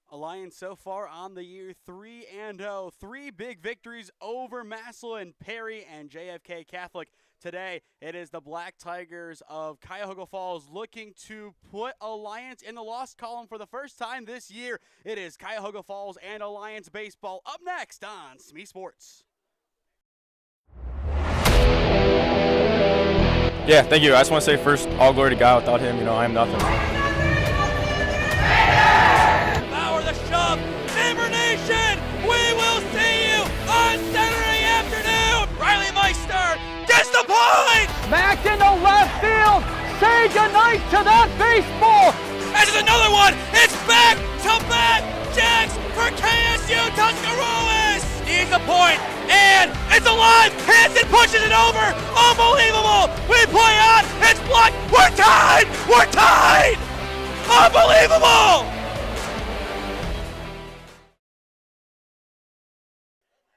Alliance so far on the year 3-0. 3 big victories over Massillon, Perry, and JFK Catholic. Today, it is the Black Tigers of Cuyahoga Falls looking to put Alliance in the loss column for the first time this year. It is Cuyahoga Falls and Alliance baseball up next on SmeeSports. Yeah, thank you. I just want to say first, all glory to God. Without him, I am nothing. Power the shove, Neighbor Nation, we will see you on Saturday afternoon. Riley Meister gets the point. Back into left field, say goodnight to that baseball. This is another one. It's back-to-back jacks for KSU Tuscarawas. Needs a point, and it's alive. Hanson pushes it over. Unbelievable. We play on. It's blocked. We're tied. We're tied. Unbelievable.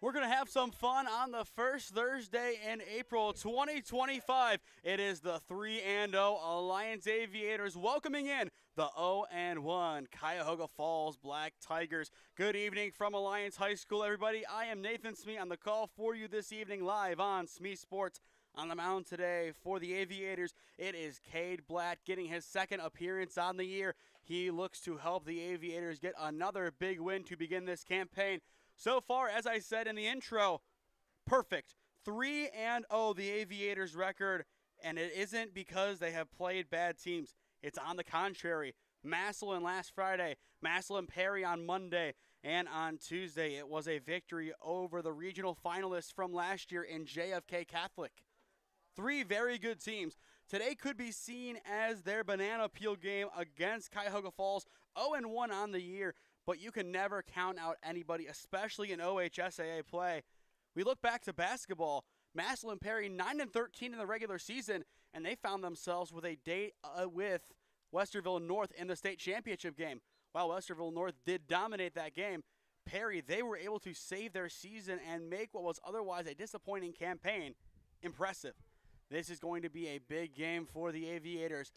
We're going to have some fun on the first Thursday in April 2025. It is the 3-0 Alliance Aviators welcoming in the 0-1 Cuyahoga Falls Black Tigers. Good evening from Alliance High School, everybody. I am Nathan Smee on the call for you this evening live on SmeeSports. On the mound today for the Aviators, it is Cade Blatt getting his second appearance on the year. He looks to help the Aviators get another big win to begin this campaign. So far, as I said in the intro, perfect. 3-0 the Aviators record, and it isn't because they have played bad teams. It's on the contrary. Massillon last Friday, Massillon Perry on Monday, and on Tuesday it was a victory over the regional finalists from last year in JFK Catholic. 3 very good teams. Today could be seen as their banana peel game against Cuyahoga Falls, 0-1 on the year. But you can never count out anybody, especially in OHSAA play. We look back to basketball. Massillon Perry 9-13 in the regular season, and they found themselves with a date with Westerville North in the state championship game. While Westerville North did dominate that game, Perry, they were able to save their season and make what was otherwise a disappointing campaign impressive. This is going to be a big game for the Aviators.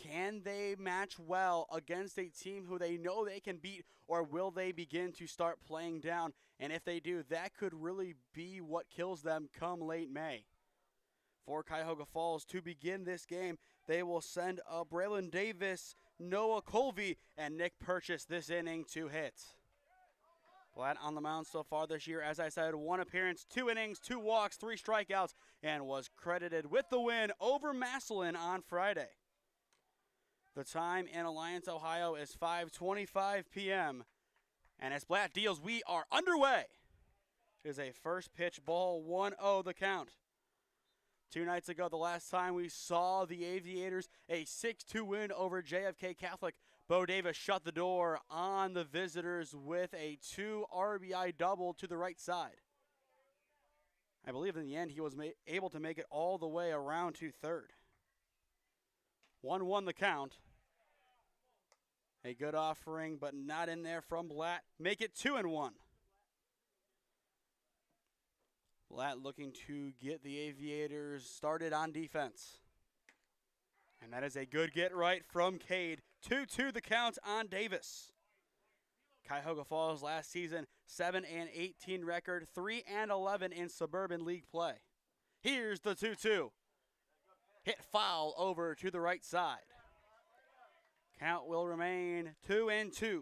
Can they match well against a team who they know they can beat, or will they begin to start playing down? And if they do, that could really be what kills them come late May. For Cuyahoga Falls to begin this game, they will send up Braylon Davis, Noah Colvey, and Nick Purchase this inning to hit. Blatt on the mound so far this year, as I said, 1 appearance, 2 innings, 2 walks, 3 strikeouts, and was credited with the win over Massillon on Friday. The time in Alliance, Ohio is 5:25 p.m. And as Blatt deals, we are underway. It is a first pitch ball, 1-0 the count. 2 nights ago, the last time we saw the Aviators, a 6-2 win over JFK Catholic. Bo Davis shut the door on the visitors with a 2 RBI double to the right side. I believe in the end he was able to make it all the way around to third. 1-1 the count. A good offering, but not in there from Blatt. Make it 2-1. Blatt looking to get the Aviators started on defense. And that is a good get right from Cade. 2-2 the count on Davis. Cuyahoga Falls last season, 7-18 record, 3-11 in Suburban League play. Here's the 2-2. Hit foul over to the right side. Count will remain 2-2.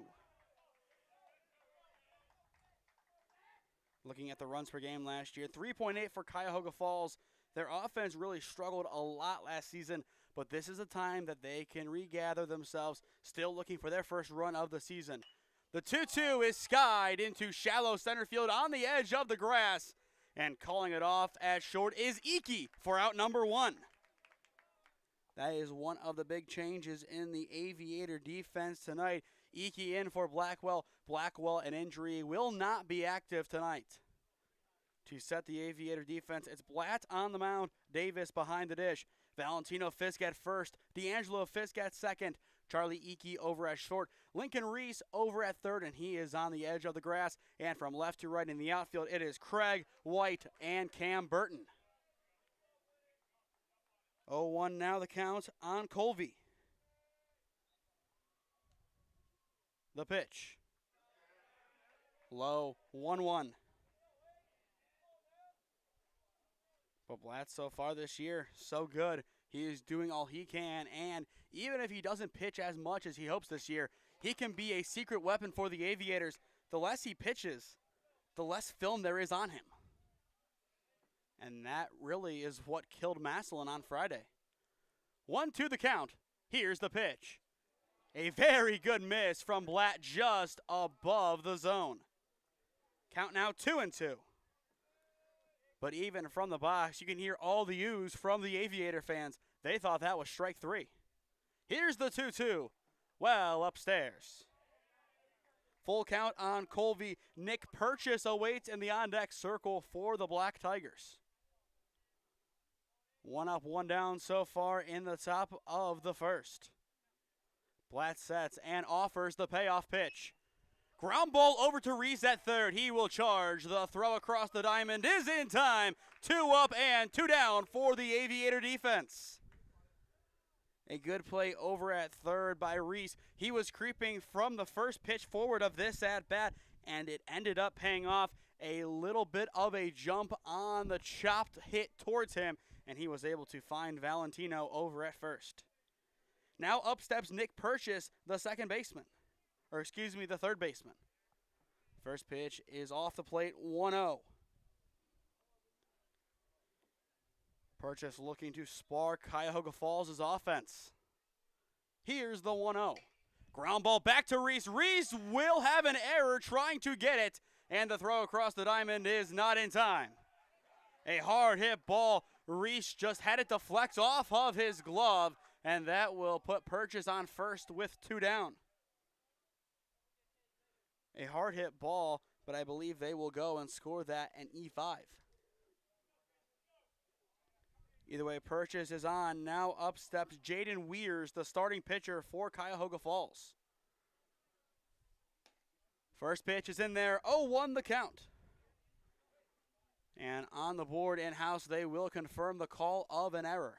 Looking at the runs per game last year, 3.8 for Cuyahoga Falls. Their offense really struggled a lot last season, but this is a time that they can regather themselves, still looking for their first run of the season. The 2-2 is skied into shallow center field on the edge of the grass, and calling it off at short is Iki for out number 1. That is one of the big changes in the Aviator defense tonight. Iki in for Blackwell. Blackwell, an injury, will not be active tonight. To set the Aviator defense, it's Blatt on the mound, Davis behind the dish. Valentino Fisk at first, D'Angelo Fisk at second, Charlie Iki over at short, Lincoln Reese over at third, and he is on the edge of the grass. And from left to right in the outfield, it is Craig White and Cam Burton. 0-1 now the count on Colvey. The pitch. Low, 1-1. But Blatt so far this year, so good. He is doing all he can, and even if he doesn't pitch as much as he hopes this year, he can be a secret weapon for the Aviators. The less he pitches, the less film there is on him. And that really is what killed Massillon on Friday. 1-2 the count. Here's the pitch. A very good miss from Blatt just above the zone. Count now 2-2. But even from the box, you can hear all the oohs from the Aviator fans. They thought that was strike 3. Here's the 2-2. Well, upstairs. Full count on Colby. Nick Purchase awaits in the on-deck circle for the Black Tigers. 1 up, 1 down so far in the top of the first. Blatt sets and offers the payoff pitch. Ground ball over to Reese at third. He will charge. The throw across the diamond is in time. 2 up and 2 down for the Aviator defense. A good play over at third by Reese. He was creeping from the first pitch forward of this at-bat, and it ended up paying off. A little bit of a jump on the chopped hit towards him, and he was able to find Valentino over at first. Now up steps Nick Purchase, the the third baseman. First pitch is off the plate, 1-0. Purchase looking to spark Cuyahoga Falls' offense. Here's the 1-0. Ground ball back to Reese. Reese will have an error trying to get it, and the throw across the diamond is not in time. A hard hit ball. Reese just had it deflect off of his glove, and that will put Purchase on first with 2 down. A hard hit ball, but I believe they will go and score that an E5. Either way, Purchase is on. Now up steps Jaden Weirs, the starting pitcher for Cuyahoga Falls. First pitch is in there, 0-1 the count. And on the board in-house, they will confirm the call of an error.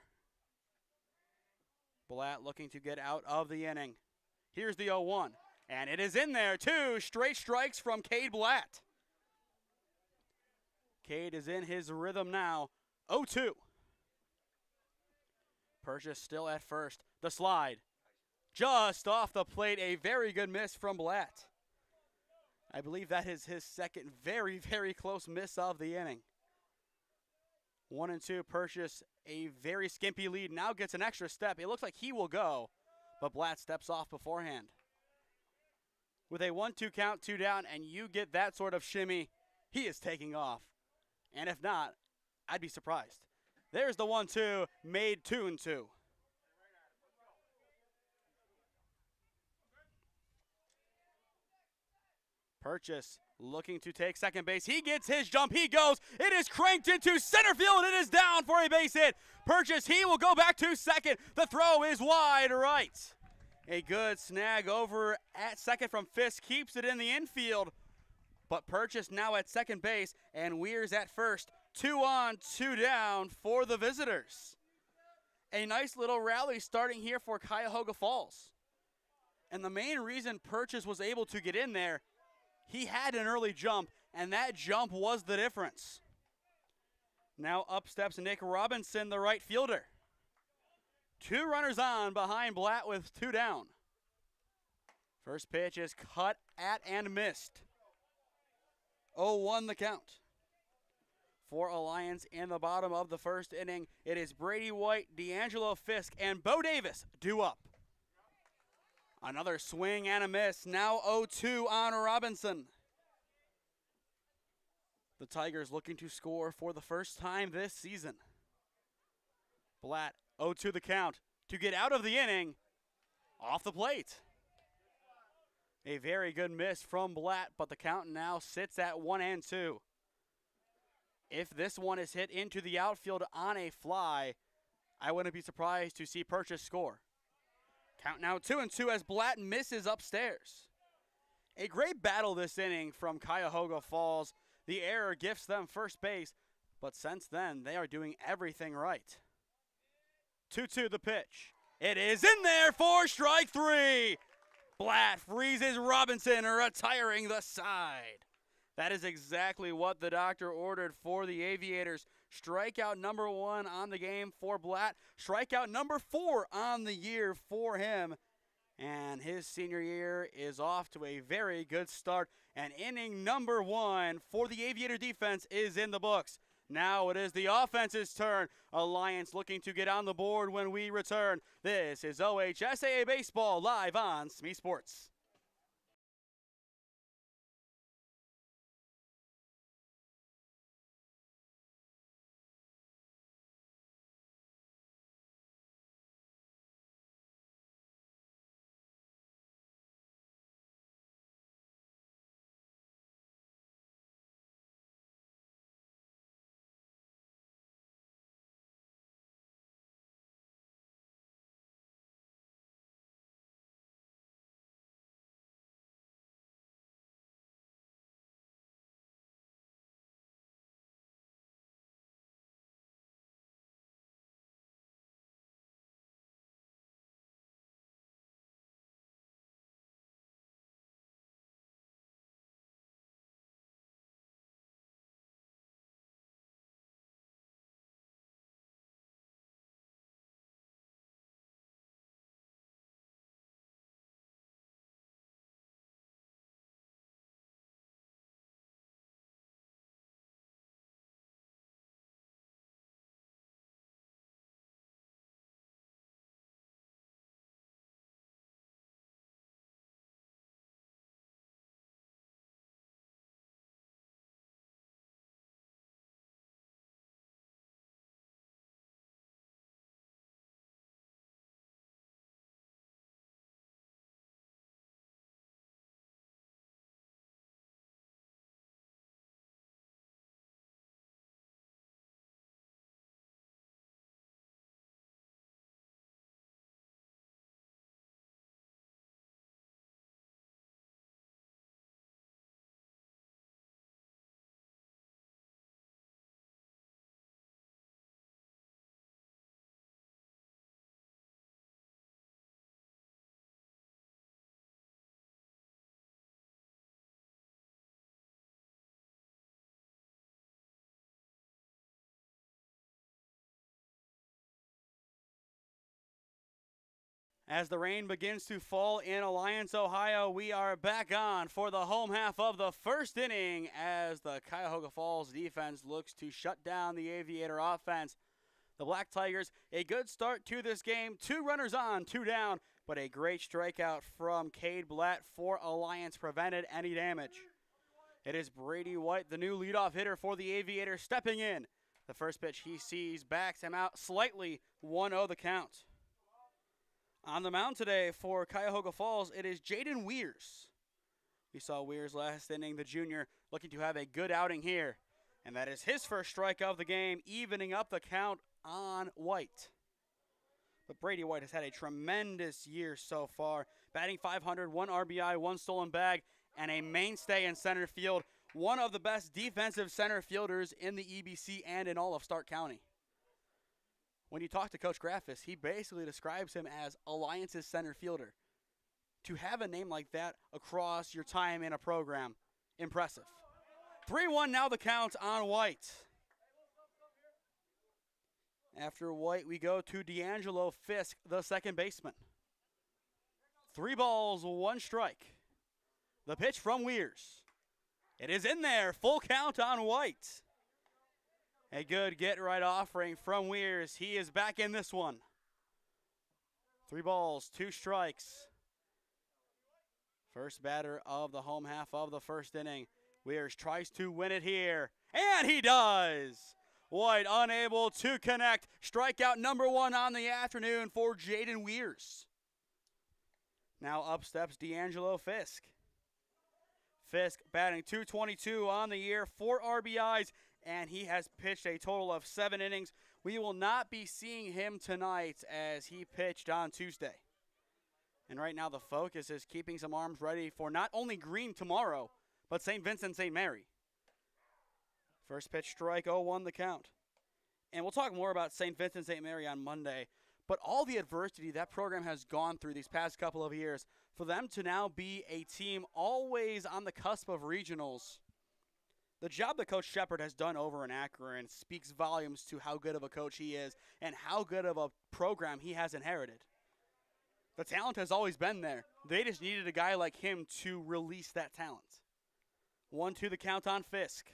Blatt looking to get out of the inning. Here's the 0-1. And it is in there, 2 straight strikes from Cade Blatt. Cade is in his rhythm now, 0-2. Purchase still at first. The slide. Just off the plate, a very good miss from Blatt. I believe that is his second very, very close miss of the inning. 1-2, Purchase, a very skimpy lead, now gets an extra step. It looks like he will go, but Blatt steps off beforehand. With a 1-2 count, 2 down, and you get that sort of shimmy, he is taking off. And if not, I'd be surprised. There's the 1-2, made 2-2. Purchase looking to take second base. He gets his jump. He goes. It is cranked into center field. It is down for a base hit. Purchase, he will go back to second. The throw is wide right. A good snag over at second from Fisk. Keeps it in the infield. But Purchase now at second base, and Weirs at first. 2 on, 2 down for the visitors. A nice little rally starting here for Cuyahoga Falls. And the main reason Purchase was able to get in there, he had an early jump, and that jump was the difference. Now up steps Nick Robinson, the right fielder. 2 runners on behind Blatt with 2 down. First pitch is cut at and missed. 0-1 the count. For Alliance in the bottom of the first inning, it is Brady White, D'Angelo Fisk, and Bo Davis due up. Another swing and a miss. Now 0-2 on Robinson. The Tigers looking to score for the first time this season. Blatt 0-2 the count to get out of the inning off the plate. A very good miss from Blatt, but the count now sits at 1-2. If this one is hit into the outfield on a fly, I wouldn't be surprised to see Purchase score. Count now 2-2 as Blatt misses upstairs. A great battle this inning from Cuyahoga Falls. The error gifts them first base, but since then, they are doing everything right. 2-2 the pitch. It is in there for strike 3. Blatt freezes Robinson, retiring the side. That is exactly what the doctor ordered for the Aviators. Strikeout number 1 on the game for Blatt. Strikeout number 4 on the year for him. And his senior year is off to a very good start. And inning number 1 for the Aviator defense is in the books. Now it is the offense's turn. Alliance looking to get on the board when we return. This is OHSAA Baseball live on SmeeSports. As the rain begins to fall in Alliance, Ohio, we are back on for the home half of the first inning as the Cuyahoga Falls defense looks to shut down the Aviator offense. The Black Tigers, a good start to this game. 2 runners on, 2 down, but a great strikeout from Cade Blatt for Alliance prevented any damage. It is Brady White, the new leadoff hitter for the Aviators, stepping in. The first pitch he sees backs him out slightly, 1-0 the count. On the mound today for Cuyahoga Falls, it is Jaden Weirs. We saw Weirs last inning, the junior, looking to have a good outing here. And that is his first strike of the game, evening up the count on White. But Brady White has had a tremendous year so far. Batting .500, 1 RBI, 1 stolen bag, and a mainstay in center field. One of the best defensive center fielders in the EBC and in all of Stark County. When you talk to Coach Graffis, he basically describes him as Alliance's center fielder. To have a name like that across your time in a program, impressive. 3-1 now the count on White. After White, we go to D'Angelo Fisk, the second baseman. 3 balls, 1 strike. The pitch from Weirs. It is in there, full count on White. A good get-right offering from Weirs. He is back in this one. 3 balls, 2 strikes. First batter of the home half of the first inning. Weirs tries to win it here, and he does. White unable to connect. Strikeout number 1 on the afternoon for Jaden Weirs. Now up steps D'Angelo Fisk. Fisk batting .222 on the year, 4 RBIs, and he has pitched a total of 7 innings. We will not be seeing him tonight as he pitched on Tuesday. And right now the focus is keeping some arms ready for not only Green tomorrow, but St. Vincent St. Mary. First pitch strike, 0-1 the count. And we'll talk more about St. Vincent St. Mary on Monday. But all the adversity that program has gone through these past couple of years, for them to now be a team always on the cusp of regionals, The job that Coach Shepard has done over in Akron speaks volumes to how good of a coach he is and how good of a program he has inherited. The talent has always been there. They just needed a guy like him to release that talent. 1-2 the count on Fisk.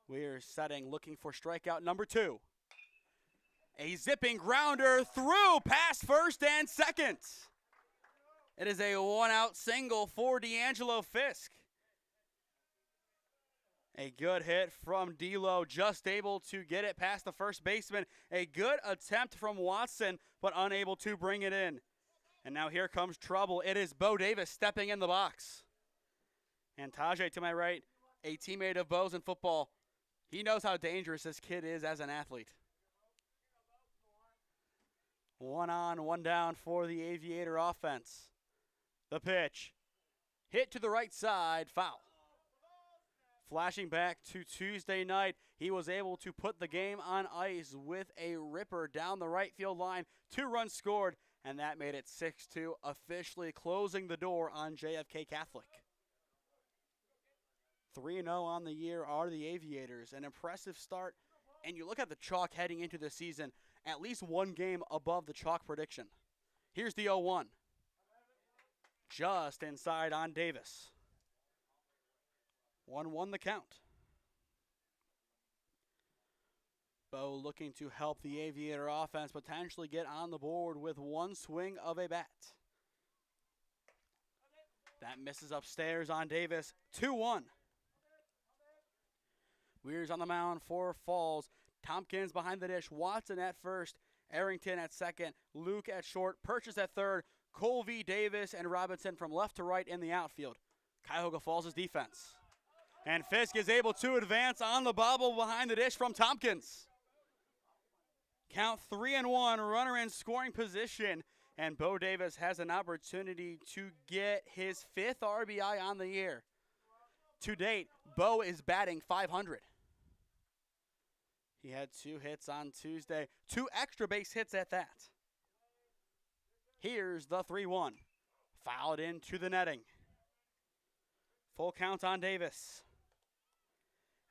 We're setting, looking for strikeout number 2. A zipping grounder through past first and second. It is a one-out single for D'Angelo Fisk. A good hit from D'Lo, just able to get it past the first baseman. A good attempt from Watson, but unable to bring it in. And now here comes trouble. It is Bo Davis stepping in the box. And Tajay to my right, a teammate of Bo's in football. He knows how dangerous this kid is as an athlete. 1 on, 1 down for the Aviator offense. The pitch. Hit to the right side, foul. Flashing back to Tuesday night, he was able to put the game on ice with a ripper down the right field line. 2 runs scored, and that made it 6-2, officially closing the door on JFK Catholic. 3-0 on the year are the Aviators. An impressive start, and you look at the chalk heading into the season, at least 1 game above the chalk prediction. Here's the 0-1. Just inside on Davis. 1-1 the count. Bo looking to help the Aviator offense potentially get on the board with 1 swing of a bat. That misses upstairs on Davis. 2-1. Weir's on the mound for Falls. Tompkins behind the dish. Watson at first. Arrington at second. Luke at short. Purchase at third. Colby, Davis, and Robinson from left to right in the outfield. Cuyahoga Falls' defense. And Fisk is able to advance on the bobble behind the dish from Tompkins. Count 3-1, runner in scoring position. And Bo Davis has an opportunity to get his 5th RBI on the year. To date, Bo is batting .500. He had 2 hits on Tuesday, 2 extra base hits at that. Here's the 3-1. Fouled into the netting. Full count on Davis.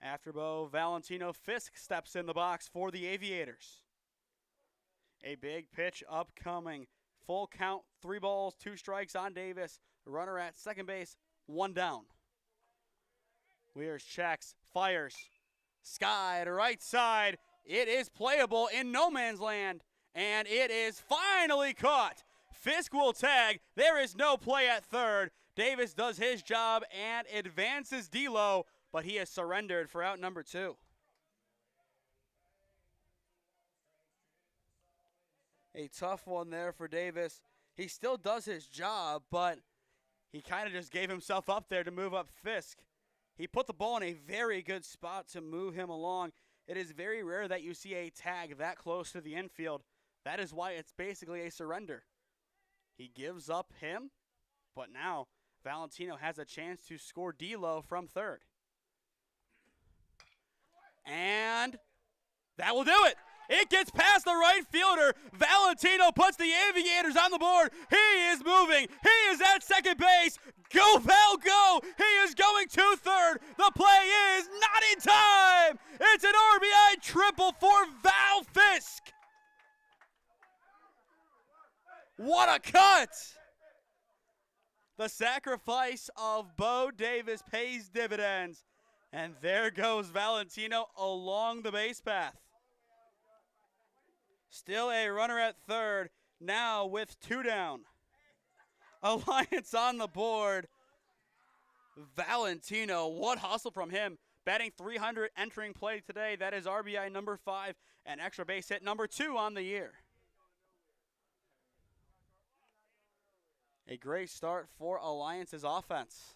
After Bo, Valentino Fisk steps in the box for the Aviators. A big pitch upcoming. Full count, 3 balls, 2 strikes on Davis. Runner at second base, 1 down. Weir's checks, fires. Sky to right side. It is playable in no man's land, and it is finally caught. Fisk will tag. There is no play at third. Davis does his job and advances D'Lo, but he has surrendered for out number 2. A tough one there for Davis. He still does his job, but he kind of just gave himself up there to move up Fisk. He put the ball in a very good spot to move him along. It is very rare that you see a tag that close to the infield. That is why it's basically a surrender. He gives up him, but now Valentino has a chance to score D'Lo from third. And that will do it. It gets past the right fielder. Valentino puts the Aviators on the board. He is moving. He is at second base. Go, Val, go. He is going to third. The play is not in time. It's an RBI triple for Val Fisk. What a cut. The sacrifice of Bo Davis pays dividends. And there goes Valentino along the base path. Still a runner at third, now with 2 down. Alliance on the board. Valentino, what hustle from him. Batting .300 entering play today. That is RBI number 5 and extra base hit number 2 on the year. A great start for Alliance's offense.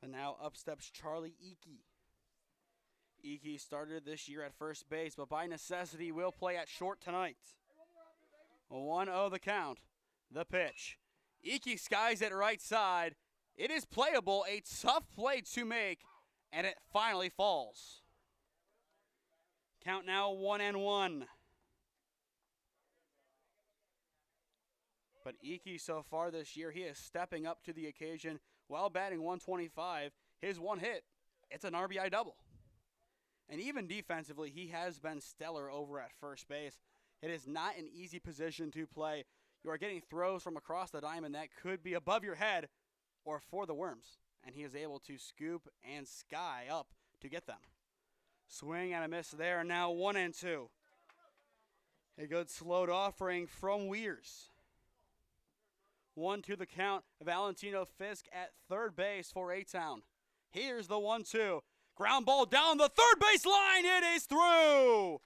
And now up steps Charlie Eakey. Eakey started this year at first base, but by necessity will play at short tonight. 1-0 the count. The pitch. Eakey skies it right side. It is playable, a tough play to make, and it finally falls. Count now 1-1. But Eakey so far this year, he is stepping up to the occasion while batting 125, his one hit, it's an RBI double. And even defensively, he has been stellar over at first base. It is not an easy position to play. You are getting throws from across the diamond that could be above your head or for the worms. And he is able to scoop and sky up to get them. Swing and a miss there, and now 1-2. A good slowed offering from Weirs. 1-2 the count. Valentino Fisk at third base for A-Town. Here's the 1-2. Ground ball down the third base line. It is through.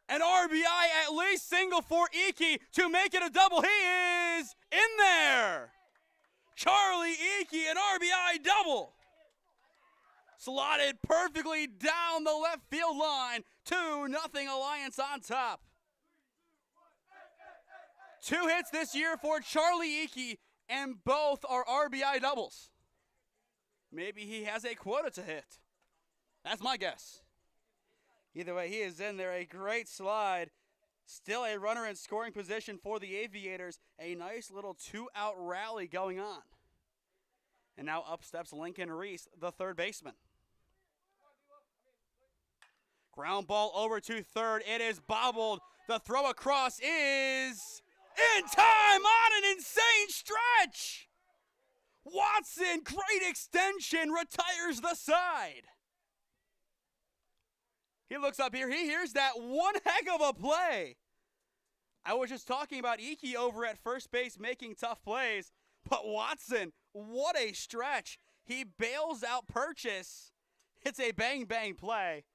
An RBI, at least single for Icky to make it a double. He is in there. Charlie Icky, an RBI double. Slotted perfectly down the left field line. 2-0 Alliance on top. 2 hits this year for Charlie Icky, and both are RBI doubles. Maybe he has a quota to hit. That's my guess. Either way, he is in there. A great slide. Still a runner in scoring position for the Aviators. A nice little 2-out rally going on. And now up steps Lincoln Reese, the third baseman. Ground ball over to third. It is bobbled. The throw across is in time on an insane stretch. Watson, great extension, retires the side. He looks up here. He hears that one heck of a play. I was just talking about Icky over at first base making tough plays, but Watson, what a stretch. He bails out Purchase. It's a bang-bang play.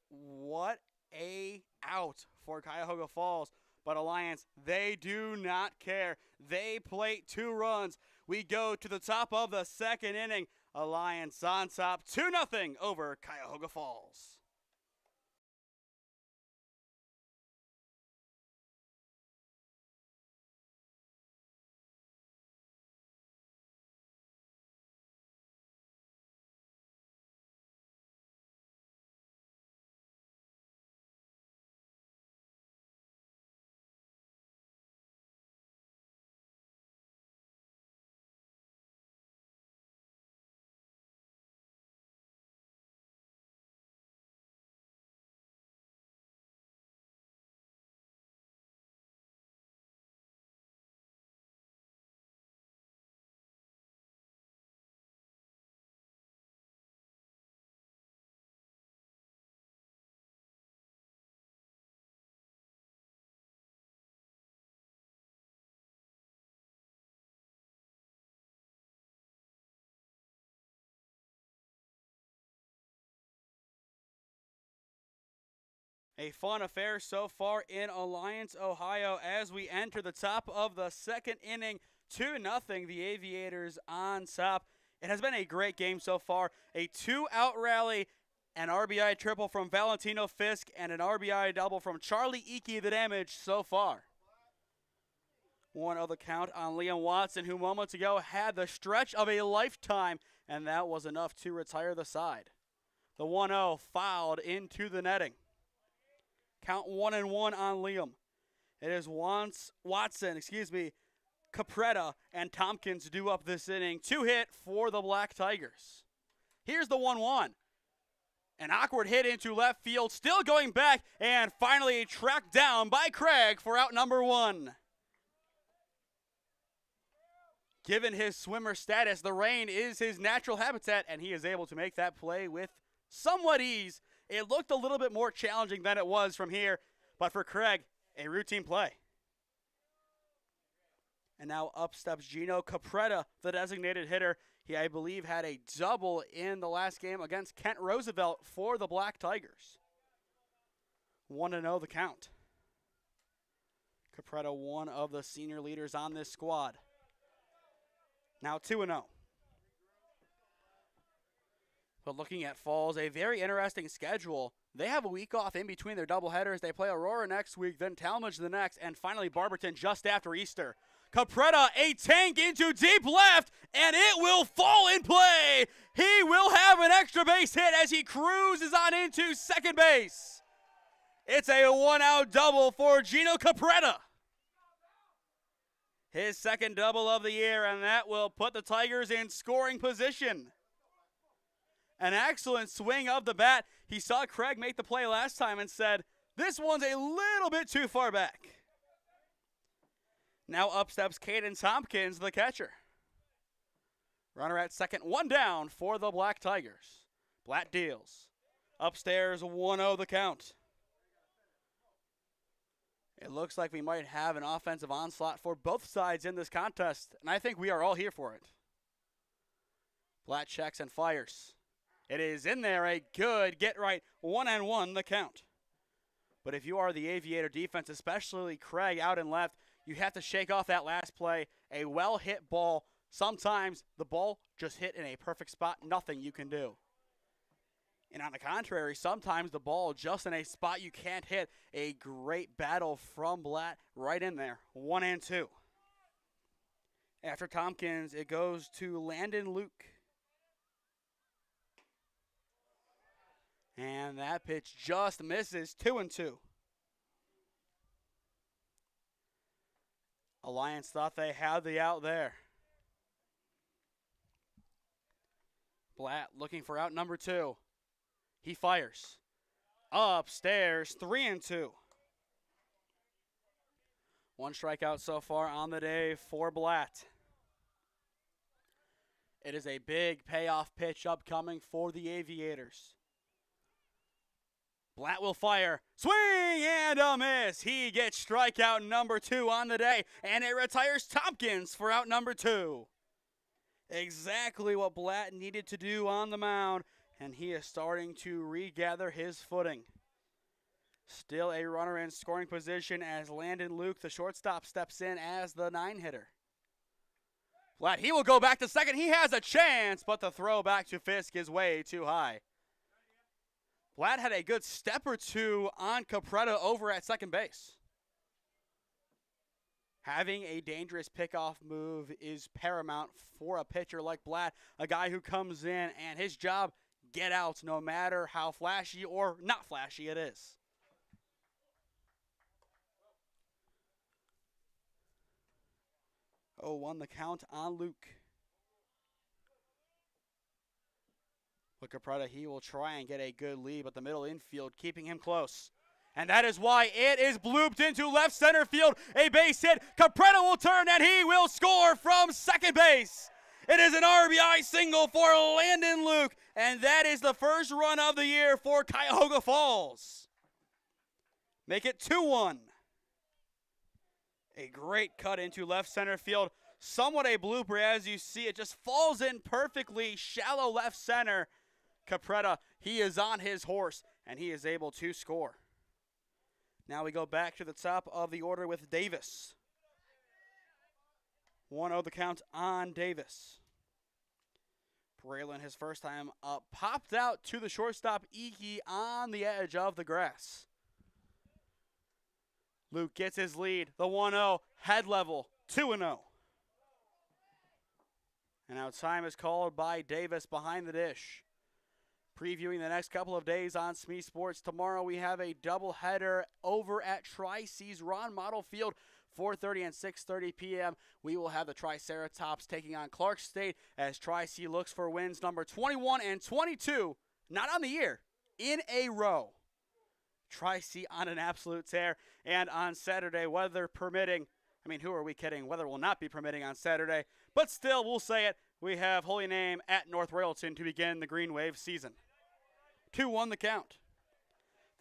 What a out for Cuyahoga Falls. But Alliance, they do not care. They plate 2 runs. We go to the top of the second inning. Alliance on top, 2-0 over Cuyahoga Falls. A fun affair so far in Alliance, Ohio, as we enter the top of the second inning. 2-0, the Aviators on top. It has been a great game so far. A 2-out rally, an RBI triple from Valentino Fisk, and an RBI double from Charlie Icky, the damage so far. 1-0 the count on Liam Watson, who moments ago had the stretch of a lifetime, and that was enough to retire the side. The 1-0 fouled into the netting. Count 1-1 on Liam. It is Watson, Capretta, and Tompkins do up this inning. 2 hit for the Black Tigers. Here's the 1-1. An awkward hit into left field, still going back, and finally tracked down by Craig for out number 1. Given his swimmer status, the rain is his natural habitat, and he is able to make that play with somewhat ease. It looked a little bit more challenging than it was from here, but for Craig, a routine play. And now up steps Gino Capretta, the designated hitter. He, I believe, had a double in the last game against Kent Roosevelt for the Black Tigers. 1-0 the count. Capretta, one of the senior leaders on this squad. Now 2-0. But looking at Falls, a very interesting schedule. They have a week off in between their doubleheaders. They play Aurora next week, then Talmadge the next, and finally Barberton just after Easter. Capretta, a tank into deep left, and it will fall in play. He will have an extra base hit as he cruises on into second base. It's a 1-out double for Gino Capretta. his second double of the year, and that will put the Tigers in scoring position. An excellent swing of the bat. He saw Craig make the play last time and said, this one's a little bit too far back. Now up steps Caden Tompkins, the catcher. Runner at second, one down for the Black Tigers. Blatt deals. Upstairs, 1-0 the count. It looks like we might have an offensive onslaught for both sides in this contest, and I think we are all here for it. Blatt checks and fires. It is in there, a good get right, 1-1 the count. But if you are the Aviator defense, especially Craig out and left, you have to shake off that last play. A well-hit ball. Sometimes the ball just hit in a perfect spot, nothing you can do. And on the contrary, sometimes the ball just in a spot you can't hit. A great battle from Blatt right in there, 1-2. After Tompkins, it goes to Landon Luke. And that pitch just misses, 2-2. Alliance thought they had the out there. Blatt looking for out number 2. He fires. Upstairs, 3-2. One strikeout so far on the day for Blatt. It is a big payoff pitch upcoming for the Aviators. Blatt will fire. Swing and a miss. He gets strikeout number 2 on the day, and it retires Tompkins for out number 2. Exactly what Blatt needed to do on the mound, and he is starting to regather his footing. Still a runner in scoring position as Landon Luke, the shortstop, steps in as the 9-hitter. Blatt, he will go back to second. He has a chance, but the throw back to Fisk is way too high. Blatt had a good step or two on Capretta over at second base. Having a dangerous pickoff move is paramount for a pitcher like Blatt, a guy who comes in and his job, get outs no matter how flashy or not flashy it is. Oh, 1 the count on Luke. With Capretta, he will try and get a good lead, but the middle infield keeping him close. And that is why it is blooped into left center field. A base hit. Capretta will turn and he will score from second base. It is an RBI single for Landon Luke, and that is the first run of the year for Cuyahoga Falls. Make it 2-1. A great cut into left center field. Somewhat a blooper as you see. It just falls in perfectly, shallow left center. Capretta, he is on his horse, and he is able to score. Now we go back to the top of the order with Davis. 1-0 the count on Davis. Braylon, his first time up, popped out to the shortstop, Iki, on the edge of the grass. Luke gets his lead, the 1-0, head level, 2-0. And now time is called by Davis behind the dish. Previewing the next couple of days on SmeeSports. Tomorrow we have a doubleheader over at Tri-C's Ron Model Field, 4:30 and 6:30 p.m. We will have the Triceratops taking on Clark State as Tri-C looks for wins number 21 and 22, not on the year, in a row. Tri-C on an absolute tear. And on Saturday, weather permitting, I mean, who are we kidding? Weather will not be permitting on Saturday. But still, we'll say it. We have Holy Name at North Royalton to begin the Green Wave season. 2-1 the count.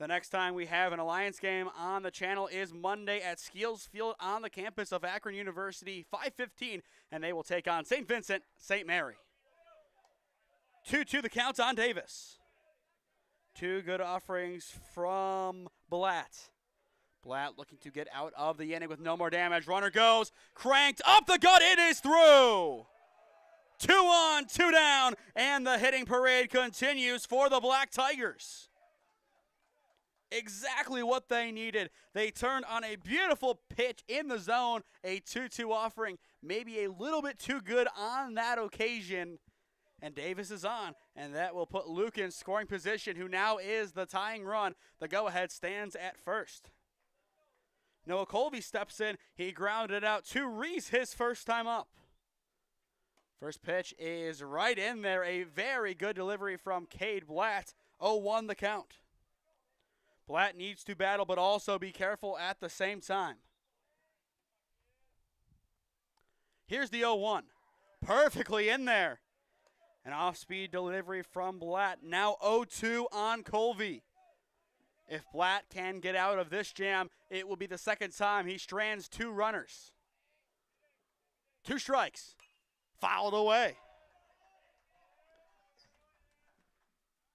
The next time we have an Alliance game on the channel is Monday at Skeels Field on the campus of Akron University, 5:15, and they will take on St. Vincent St. Mary. 2-2 the count on Davis. 2 good offerings from Blatt. Blatt looking to get out of the inning with no more damage. Runner goes, cranked up the gut, it is through. 2 on, 2 down, and the hitting parade continues for the Black Tigers. Exactly what they needed. They turned on a beautiful pitch in the zone, a 2-2 offering, maybe a little bit too good on that occasion. And Davis is on, and that will put Luke in scoring position, who now is the tying run. The go-ahead stands at first. Noah Colby steps in. He grounded out to Reese his first time up. First pitch is right in there. A very good delivery from Cade Blatt. 0-1 the count. Blatt needs to battle, but also be careful at the same time. Here's the 0-1. Perfectly in there. An off-speed delivery from Blatt. Now 0-2 on Colby. If Blatt can get out of this jam, it will be the second time he strands 2 runners. 2 strikes. Fouled away.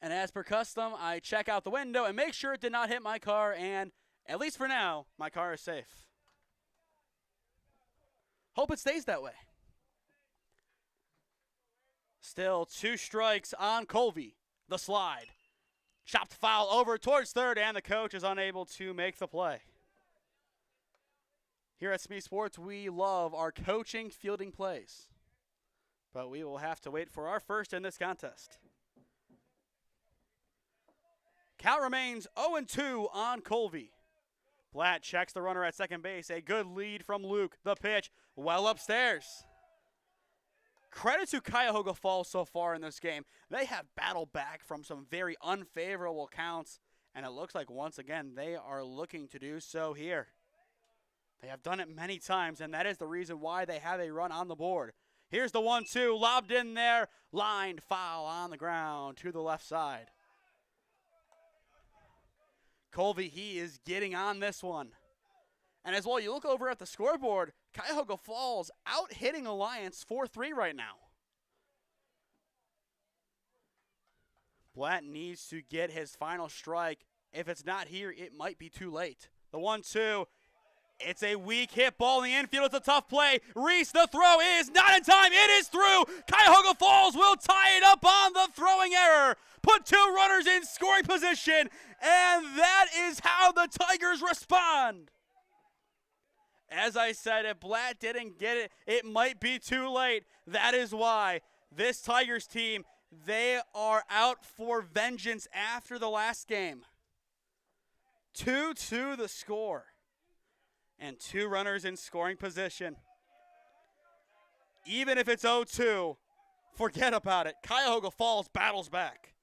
And as per custom, I check out the window and make sure it did not hit my car, and at least for now, my car is safe. Hope it stays that way. Still 2 strikes on Colby. The slide. Chopped foul over towards third, and the coach is unable to make the play. Here at SmeeSports, we love our coaching fielding plays. But we will have to wait for our first in this contest. Count remains 0-2 on Colby. Blatt checks the runner at second base. A good lead from Luke. The pitch well upstairs. Credit to Cuyahoga Falls so far in this game. They have battled back from some very unfavorable counts, and it looks like once again they are looking to do so here. They have done it many times, and that is the reason why they have a run on the board. Here's the 1-2, lobbed in there, lined foul on the ground to the left side. Colby, he is getting on this one. And as well, you look over at the scoreboard, Cuyahoga Falls out hitting Alliance 4-3 right now. Blatt needs to get his final strike. If it's not here, it might be too late. The 1-2. It's a weak hit ball in the infield. It's a tough play. Reese, the throw is not in time. It is through. Cuyahoga Falls will tie it up on the throwing error. Put 2 runners in scoring position. And that is how the Tigers respond. As I said, if Blatt didn't get it, it might be too late. That is why this Tigers team, they are out for vengeance after the last game. 2-2 the score. And 2 runners in scoring position. Even if it's 0-2, forget about it. Cuyahoga Falls battles back.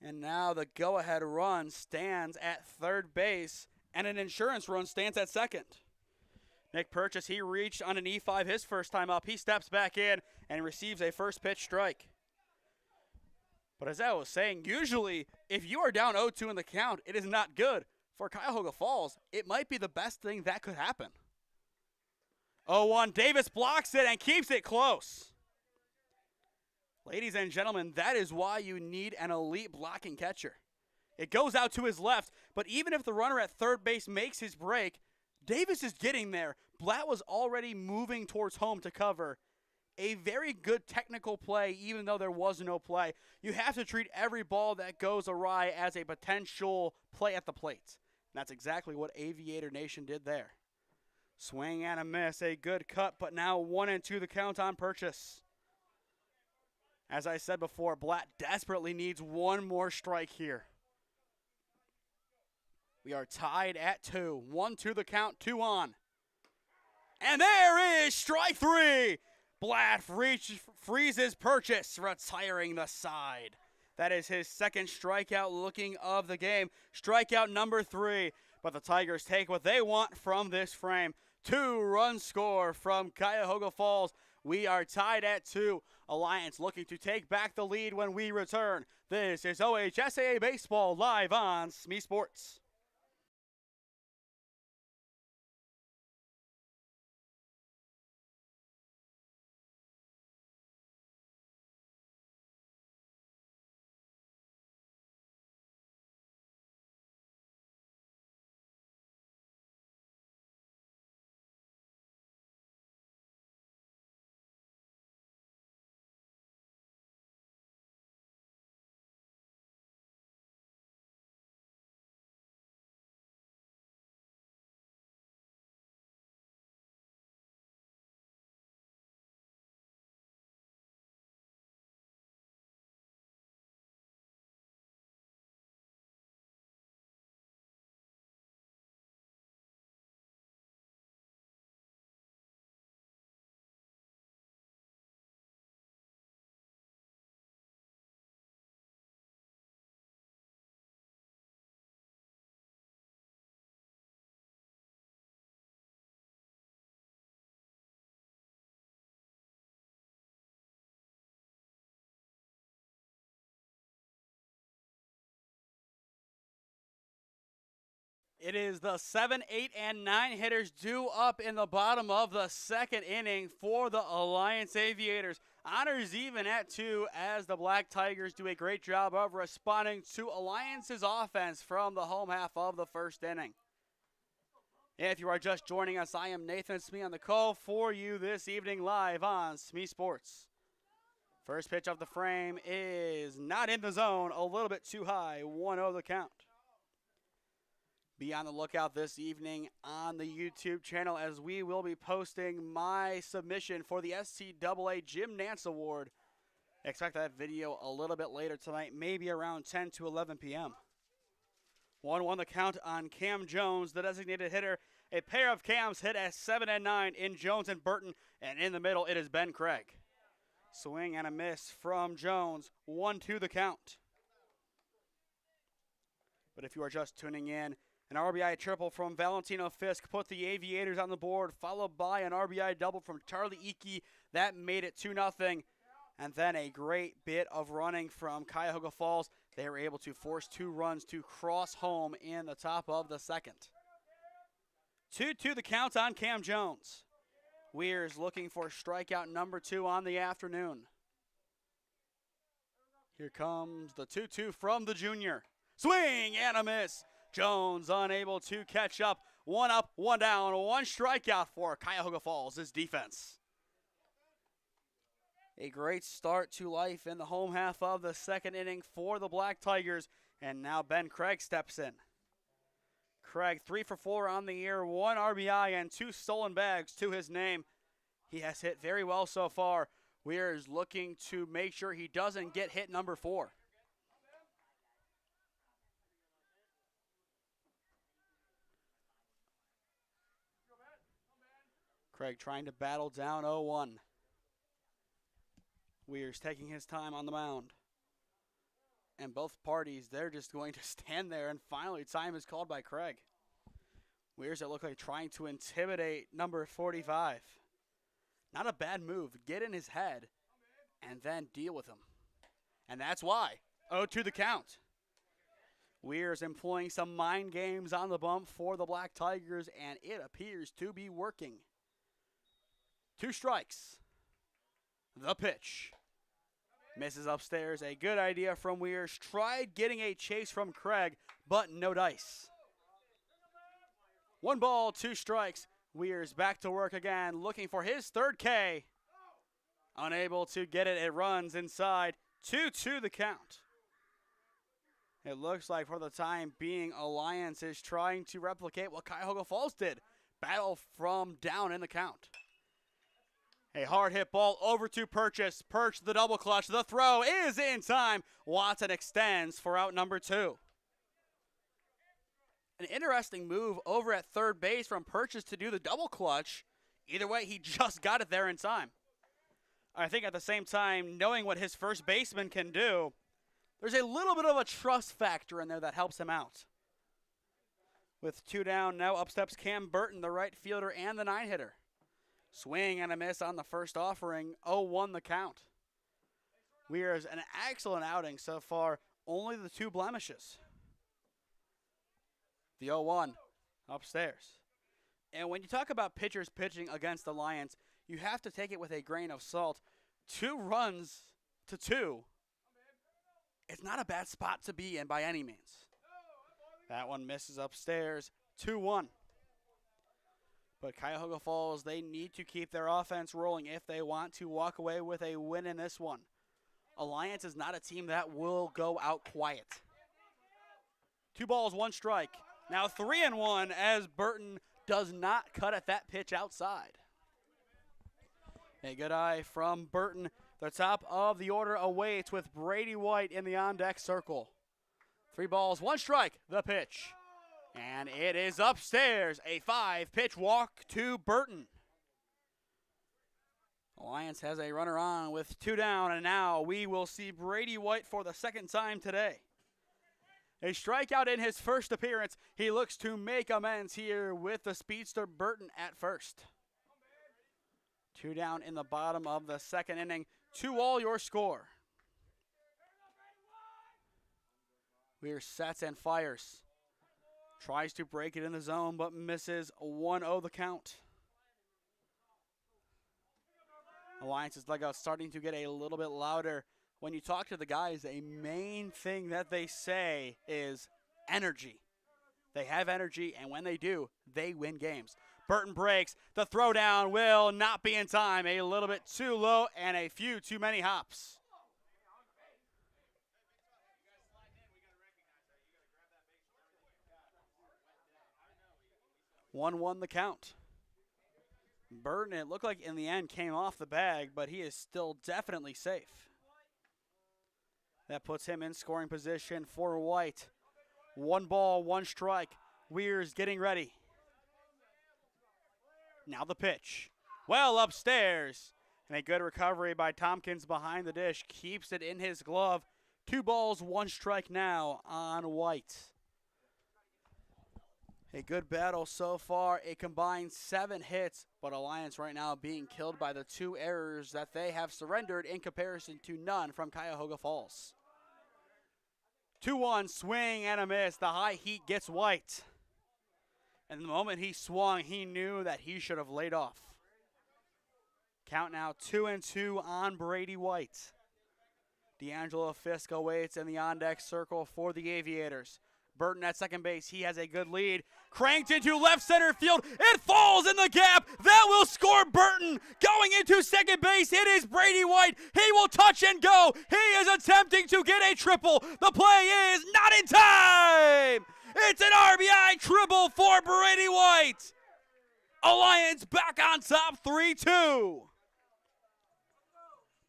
And now the go-ahead run stands at third base, and an insurance run stands at second. Nick Purchase, he reached on an E5 his first time up. He steps back in and receives a first pitch strike. But as I was saying, usually if you are down 0-2 in the count, it is not good. For Cuyahoga Falls, it might be the best thing that could happen. 0-1, Davis blocks it and keeps it close. Ladies and gentlemen, that is why you need an elite blocking catcher. It goes out to his left, but even if the runner at third base makes his break, Davis is getting there. Blatt was already moving towards home to cover. A very good technical play, even though there was no play. You have to treat every ball that goes awry as a potential play at the plate. And that's exactly what Aviator Nation did there. Swing and a miss, a good cut, but now 1-2 the count on Purchase. As I said before, Blatt desperately needs one more strike here. We are tied at 2. 1-2 the count, 2 on. And there is strike 3. Blatt freezes Purchase, retiring the side. That is his second strikeout looking of the game. Strikeout number 3. But the Tigers take what they want from this frame. 2-run score from Cuyahoga Falls. We are tied at 2. Alliance looking to take back the lead when we return. This is OHSAA Baseball live on SmeeSports. It is the 7, 8, and 9 hitters due up in the bottom of the second inning for the Alliance Aviators. Honors even at 2 as the Black Tigers do a great job of responding to Alliance's offense from the home half of the first inning. If you are just joining us, I am Nathan Smee on the call for you this evening live on SmeeSports. First pitch off the frame is not in the zone, a little bit too high, 1-0 the count. Be on the lookout this evening on the YouTube channel as we will be posting my submission for the SCAA Jim Nance Award. Expect that video a little bit later tonight, maybe around 10 to 11 p.m. 1-1 the count on Cam Jones, the designated hitter. A pair of Cams hit at 7 and 9 in Jones and Burton, and in the middle it is Ben Craig. Swing and a miss from Jones, 1-2 the count. But if you are just tuning in, an RBI triple from Valentino Fisk put the Aviators on the board, followed by an RBI double from Charlie Ike. That made it 2-0. And then a great bit of running from Cuyahoga Falls. They were able to force 2 runs to cross home in the top of the second. 2-2 the count on Cam Jones. Weir's looking for strikeout number 2 on the afternoon. Here comes the 2-2 from the junior. Swing and a miss. Jones unable to catch up. 1 up, 1 down, 1 strikeout for Cuyahoga Falls' defense. A great start to life in the home half of the second inning for the Black Tigers, and now Ben Craig steps in. Craig 3 for 4 on the year, 1 RBI and 2 stolen bags to his name. He has hit very well so far. Weir is looking to make sure he doesn't get hit number 4. Craig trying to battle down 0-1. Weir's taking his time on the mound. And both parties, they're just going to stand there, and finally time is called by Craig. Weir's that look like trying to intimidate number 45. Not a bad move. Get in his head and then deal with him. And that's why. 0-2 the count. Weir's employing some mind games on the bump for the Black Tigers, and it appears to be working. 2 strikes. The pitch. Misses upstairs. A good idea from Weir's. Tried getting a chase from Craig, but no dice. 1 ball, 2 strikes. Weir's back to work again, looking for his 3rd K. Unable to get it. It runs inside. 2-2 the count. It looks like for the time being, Alliance is trying to replicate what Cuyahoga Falls did. Battle from down in the count. A hard hit ball over to Purchase. Perch the double clutch. The throw is in time. Watson extends for out number 2. An interesting move over at third base from Purchase to do the double clutch. Either way, he just got it there in time. I think at the same time, knowing what his first baseman can do, there's a little bit of a trust factor in there that helps him out. With 2 down, now up steps Cam Burton, the right fielder and the 9 hitter. Swing and a miss on the first offering, 0-1 the count. Weir's an excellent outing so far, only the 2 blemishes. The 0-1 upstairs. And when you talk about pitchers pitching against the Lions, you have to take it with a grain of salt. 2 runs to 2. It's not a bad spot to be in by any means. That one misses upstairs, 2-1. But Cuyahoga Falls, they need to keep their offense rolling if they want to walk away with a win in this one. Alliance is not a team that will go out quiet. 2 balls, 1 strike. Now 3-1 as Burton does not cut at that pitch outside. A good eye from Burton. The top of the order awaits with Brady White in the on-deck circle. 3 balls, 1 strike, the pitch. And it is upstairs, a 5-pitch walk to Burton. Alliance has a runner on with 2 down, and now we will see Brady White for the 2nd time today. A strikeout in his first appearance. He looks to make amends here with the speedster Burton at first. 2 down in the bottom of the 2nd inning. 2-all your score. Weir sets and fires. Tries to break it in the zone, but misses. 1-0 the count. Alliance's dugout starting to get a little bit louder. When you talk to the guys, a main thing that they say is energy. They have energy, and when they do, they win games. Burton breaks. The throwdown will not be in time. A little bit too low and a few too many hops. One the count. Burton, it looked like in the end, came off the bag, but he is still definitely safe. That puts him in scoring position for White. 1 ball, 1 strike. Weir's getting ready. Now the pitch. Well upstairs. And a good recovery by Tompkins behind the dish. Keeps it in his glove. 2 balls, 1 strike now on White. A good battle so far. A combined 7 hits, but Alliance right now being killed by the 2 errors that they have surrendered in comparison to none from Cuyahoga Falls. 2-1, swing and a miss. The high heat gets White. And the moment he swung, he knew that he should have laid off. Count now 2-2 on Brady White. D'Angelo Fisk awaits in the on-deck circle for the Aviators. Burton at second base. He has a good lead. Cranked into left center field. It falls in the gap. That will score Burton. Going into second base, it is Brady White. He will touch and go. He is attempting to get a triple. The play is not in time. It's an RBI triple for Brady White. Alliance back on top, 3-2.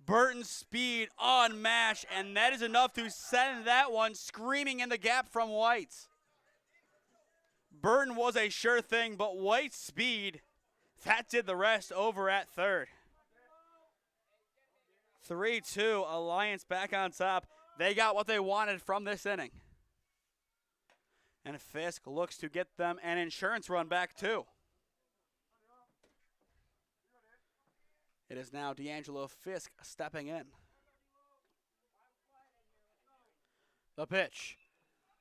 Burton's speed unmatched, and that is enough to send that one screaming in the gap from White. Burton was a sure thing, but White's speed, that did the rest over at third. 3-2, Alliance back on top. They got what they wanted from this inning. And Fisk looks to get them an insurance run back too. It is now D'Angelo Fisk stepping in. The pitch.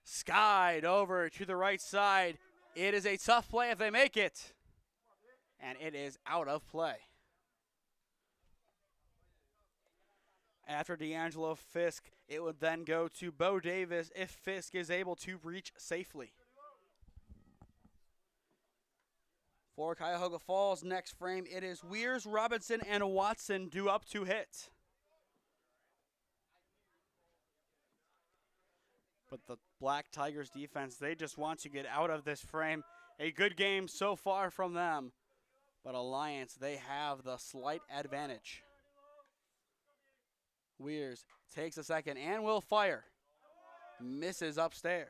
Skied over to the right side. It is a tough play if they make it. And it is out of play. After D'Angelo Fisk, it would then go to Bo Davis if Fisk is able to reach safely. For Cuyahoga Falls, next frame, it is Weirs, Robinson, and Watson due up to hit. But the Black Tigers defense, they just want to get out of this frame. A good game so far from them. But Alliance, they have the slight advantage. Weirs takes a second and will fire. Misses upstairs.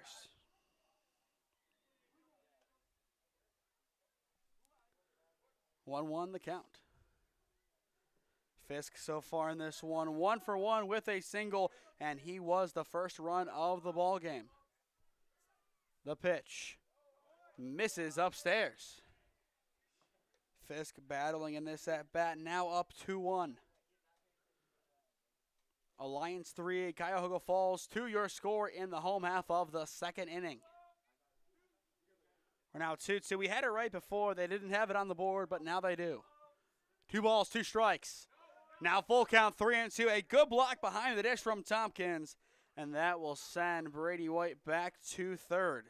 1-1 the count. Fisk so far in this one, 1 for 1 with a single, and he was the first run of the ball game. The pitch misses upstairs. Fisk battling in this at bat, now up 2-1. Alliance 3, Cuyahoga Falls 2, your score in the home half of the second inning. We're now 2-2. We had it right before. They didn't have it on the board, but now they do. 2 balls, 2 strikes. Now full count, 3-2. A good block behind the dish from Tompkins, and that will send Brady White back to third.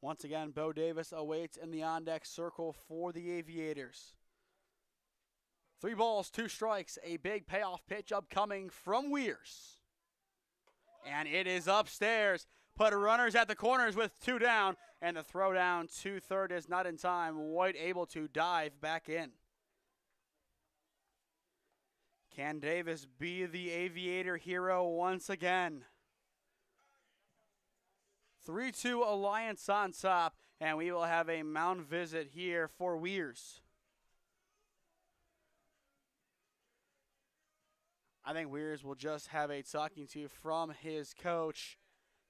Once again, Bo Davis awaits in the on-deck circle for the Aviators. 3 balls, 2 strikes. A big payoff pitch upcoming from Weirs. And it is upstairs. Put runners at the corners with 2 down. And the throw down to third is not in time. White able to dive back in. Can Davis be the Aviator hero once again? 3-2 Alliance on top. And we will have a mound visit here for Weirs. I think Weirs will just have a talking to from his coach.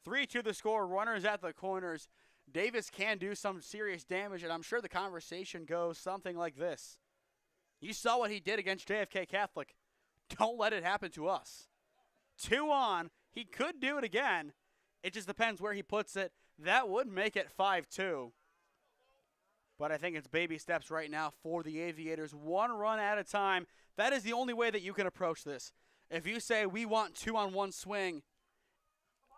3-2 the score, runners at the corners. Davis can do some serious damage, and I'm sure the conversation goes something like this. You saw what he did against JFK Catholic. Don't let it happen to us. 2 on. He could do it again. It just depends where he puts it. That would make it 5-2. But I think it's baby steps right now for the Aviators. One run at a time. That is the only way that you can approach this. If you say we want 2-on-1 swing,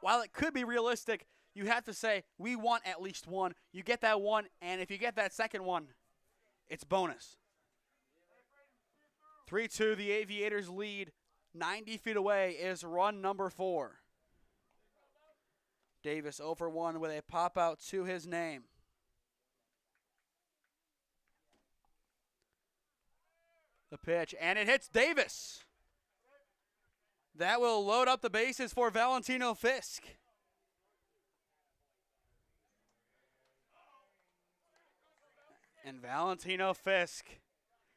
while it could be realistic, you have to say we want at least one. You get that one, and if you get that second one, it's bonus. 3-2, the Aviators lead. 90 feet away is run number 4. Davis 0 for 1 with a pop out to his name. The pitch, and it hits Davis. That will load up the bases for Valentino Fisk. And Valentino Fisk,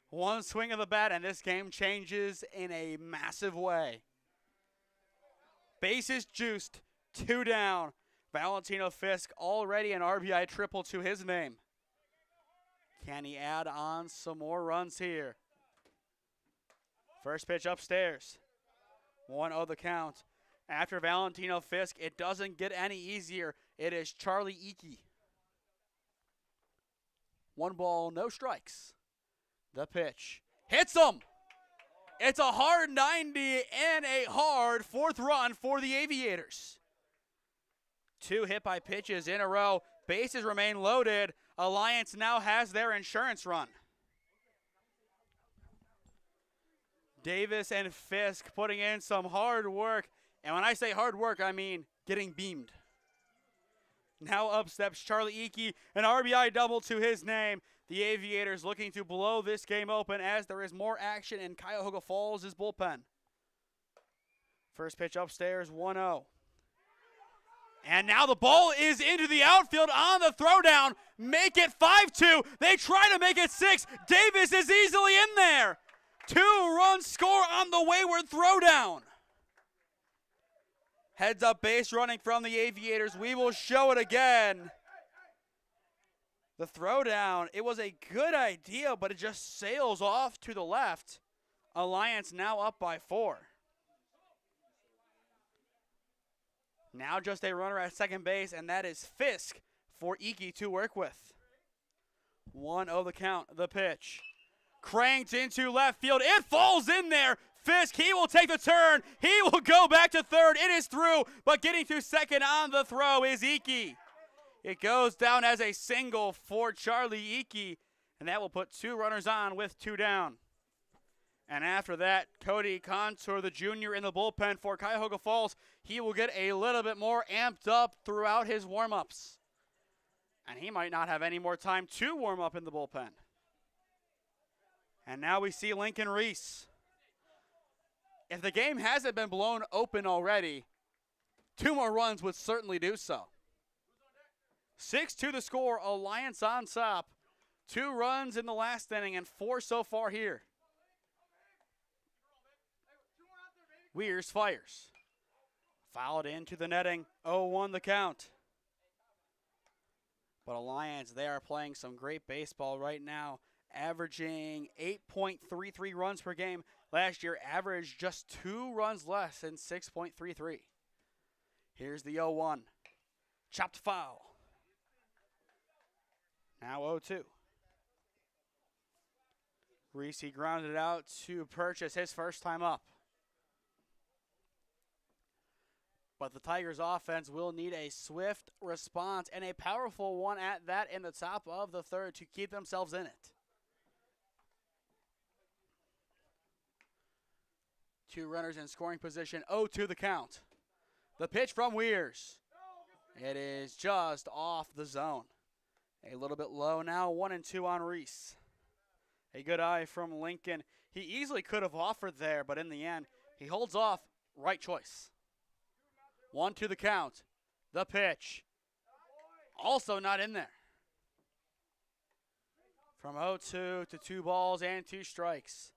one swing of the bat, and this game changes in a massive way. Bases juiced, 2 down. Valentino Fisk already an RBI triple to his name. Can he add on some more runs here? First pitch upstairs. 1-0 the count. After Valentino Fisk, it doesn't get any easier. It is Charlie Eakey. 1 ball, no strikes. The pitch. Hits him! It's a hard 90 and a hard 4th run for the Aviators. 2 hit by pitches in a row. Bases remain loaded. Alliance now has their insurance run. Davis and Fisk putting in some hard work. And when I say hard work, I mean getting beamed. Now up steps Charlie Eakey, an RBI double to his name. The Aviators looking to blow this game open as there is more action in Cuyahoga Falls' bullpen. First pitch upstairs, 1-0. And now the ball is into the outfield on the throwdown. Make it 5-2. They try to make it 6. Davis is easily in there. 2-run score on the wayward throwdown. Heads up base running from the Aviators. We will show it again. The throwdown, it was a good idea, but it just sails off to the left. Alliance now up by 4. Now just a runner at second base, and that is Fisk for Eakey to work with. 1-0 the count, the pitch. Cranked into left field. It falls in there. Fisk, he will take the turn. He will go back to third. It is through, but getting to second on the throw is Eakey. It goes down as a single for Charlie Eakey, and that will put 2 runners on with 2 down. And after that, Cody Contour, the junior in the bullpen for Cuyahoga Falls, he will get a little bit more amped up throughout his warm-ups. And he might not have any more time to warm up in the bullpen. And now we see Lincoln Reese. If the game hasn't been blown open already, 2 more runs would certainly do so. 6-2 the score, Alliance on top. 2 runs in the last inning and 4 so far here. Weirs fires. Fouled into the netting, 0-1 the count. But Alliance, they are playing some great baseball right now, averaging 8.33 runs per game. Last year, averaged just 2 runs less than 6.33. Here's the 0-1. Chopped foul. Now 0-2. Reese grounded it out to Purchase his first time up. But the Tigers offense will need a swift response and a powerful one at that in the top of the third to keep themselves in it. 2 runners in scoring position, 0-2 the count. The pitch from Weirs. It is just off the zone. A little bit low now, 1-2 on Reese. A good eye from Lincoln. He easily could have offered there, but in the end, he holds off. Right choice. 1-2 the count. The pitch. Also not in there. From 0-2 to 2 balls and 2 strikes.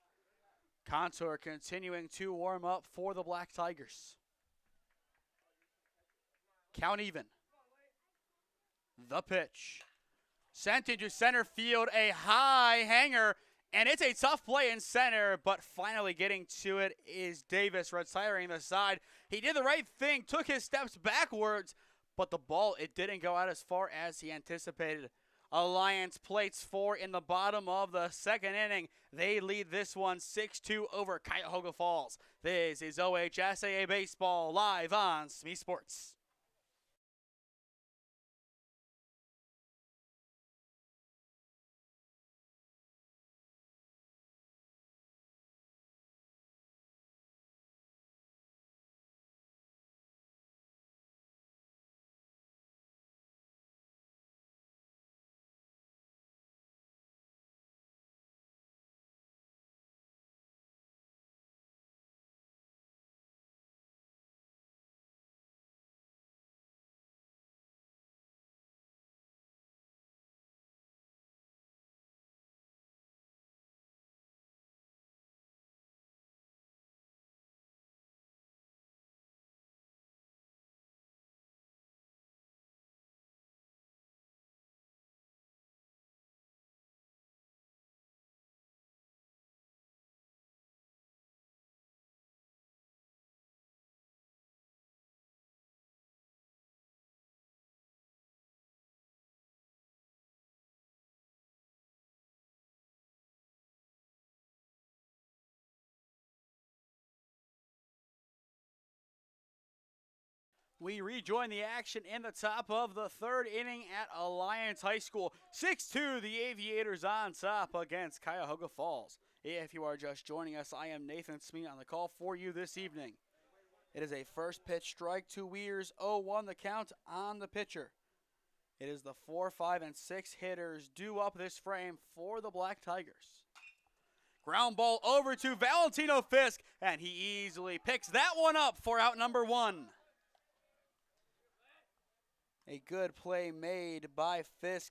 Contour continuing to warm up for the Black Tigers. Count even. The pitch. Sent into center field, a high hanger, And it's a tough play in center, but finally getting to it is Davis, retiring the side. He did the right thing, took his steps backwards, but the ball, it didn't go out as far as he anticipated. Alliance plates 4 in the bottom of the second inning. They lead this one 6-2 over Cuyahoga Falls. This is OHSAA Baseball live on SmeeSports. We rejoin the action in the top of the third inning at Alliance High School. 6-2, the Aviators on top against Cuyahoga Falls. If you are just joining us, I am Nathan Smee on the call for you this evening. It is a first pitch strike to Weirs, 0-1 the count on the pitcher. It is the 4, 5, and 6 hitters due up this frame for the Black Tigers. Ground ball over to Valentino Fisk, and he easily picks that one up for out number 1. A good play made by Fisk.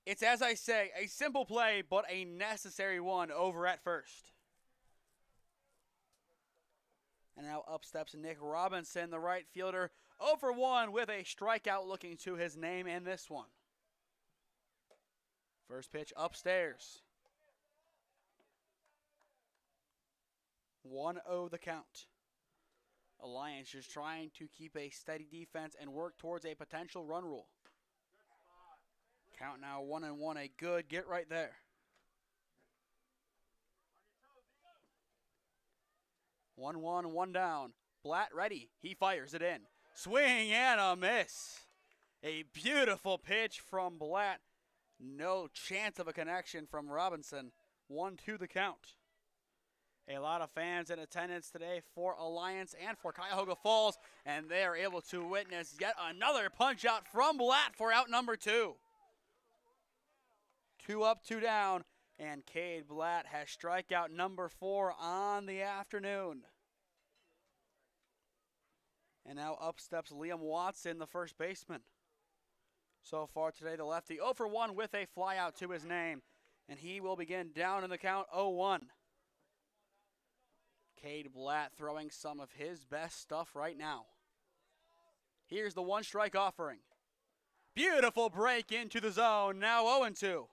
It's, as I say, a simple play, but a necessary one over at first. And now up steps Nick Robinson, the right fielder, 0 for 1 with a strikeout looking to his name in this one. First pitch upstairs. 1-0 the count. Alliance just trying to keep a steady defense and work towards a potential run rule. Count now 1-1, a good get right there. One, one down. Blatt ready. He fires it in. Swing and a miss. A beautiful pitch from Blatt. No chance of a connection from Robinson. 1-2 the count. A lot of fans in attendance today for Alliance and for Cuyahoga Falls, and they are able to witness yet another punch out from Blatt for out number 2. 2 up, 2 down, and Cade Blatt has strikeout number 4 on the afternoon. And now up steps Liam Watson, the first baseman. So far today, the lefty 0 for 1 with a flyout to his name, and he will begin down in the count 0-1. Cade Blatt throwing some of his best stuff right now. Here's the 1 strike offering. Beautiful break into the zone, now 0-2.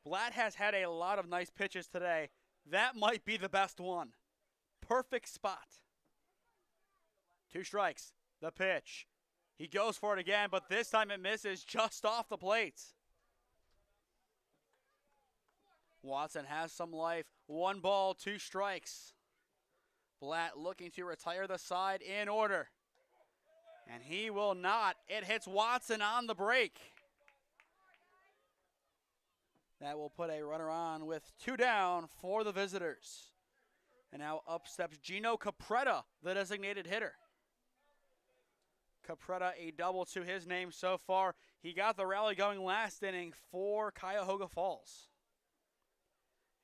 Blatt has had a lot of nice pitches today. That might be the best one. Perfect spot. 2 strikes, the pitch. He goes for it again, but this time it misses just off the plate. Watson has some life. 1 ball, 2 strikes. Blatt looking to retire the side in order. And he will not. It hits Watson on the break. That will put a runner on with 2 down for the visitors. And now up steps Gino Capretta, the designated hitter. Capretta, a double to his name so far. He got the rally going last inning for Cuyahoga Falls.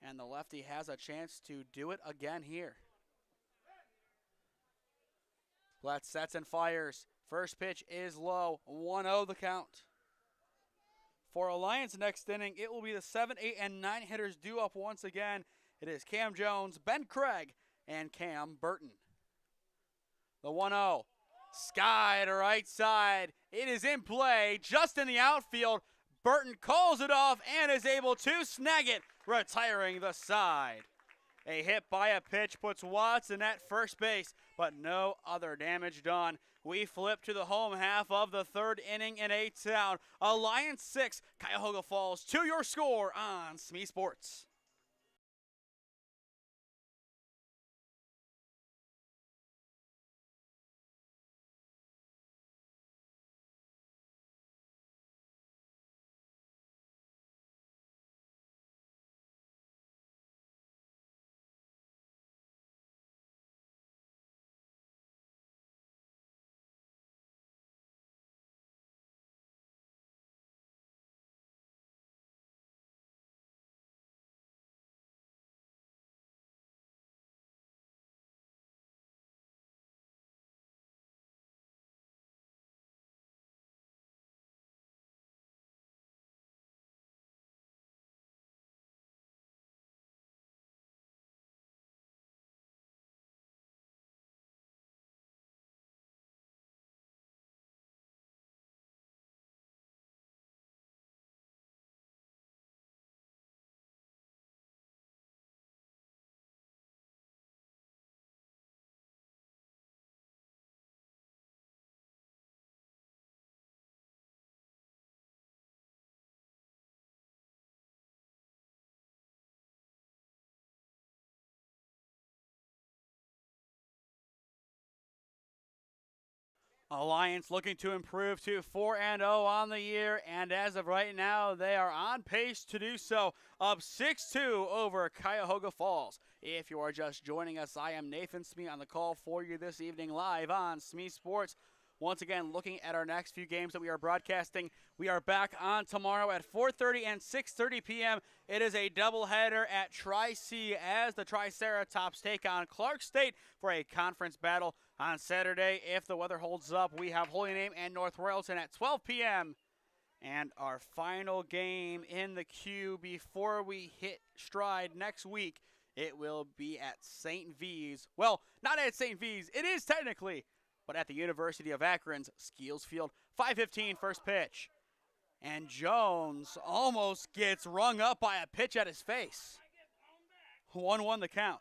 And the lefty has a chance to do it again here. Blatt sets and fires. First pitch is low. 1-0 the count. For Alliance next inning, it will be the 7, 8, and 9 hitters due up once again. It is Cam Jones, Ben Craig, and Cam Burton. The 1-0. Sky to right side. It is in play, just in the outfield. Burton calls it off and is able to snag it, retiring the side. A hit by a pitch puts Watson at first base, but no other damage done. We flip to the home half of the third inning in A-Town. Alliance 6, Cuyahoga Falls 2 your score on SmeeSports. Alliance looking to improve to 4-0 on the year, and as of right now, they are on pace to do so, up 6-2 over Cuyahoga Falls. If you are just joining us, I am Nathan Smee on the call for you this evening live on SmeeSports. Once again, looking at our next few games that we are broadcasting, we are back on tomorrow at 4:30 and 6:30 p.m. It is a doubleheader at Tri-C as the Triceratops take on Clark State for a conference battle. On Saturday, if the weather holds up, we have Holy Name and North Royalton at 12 p.m. And our final game in the queue before we hit stride next week, it will be at St. V's. Well, not at St. V's. It is technically, but at the University of Akron's Skeels Field. 5:15 first pitch. And Jones almost gets rung up by a pitch at his face. 1-1 the count.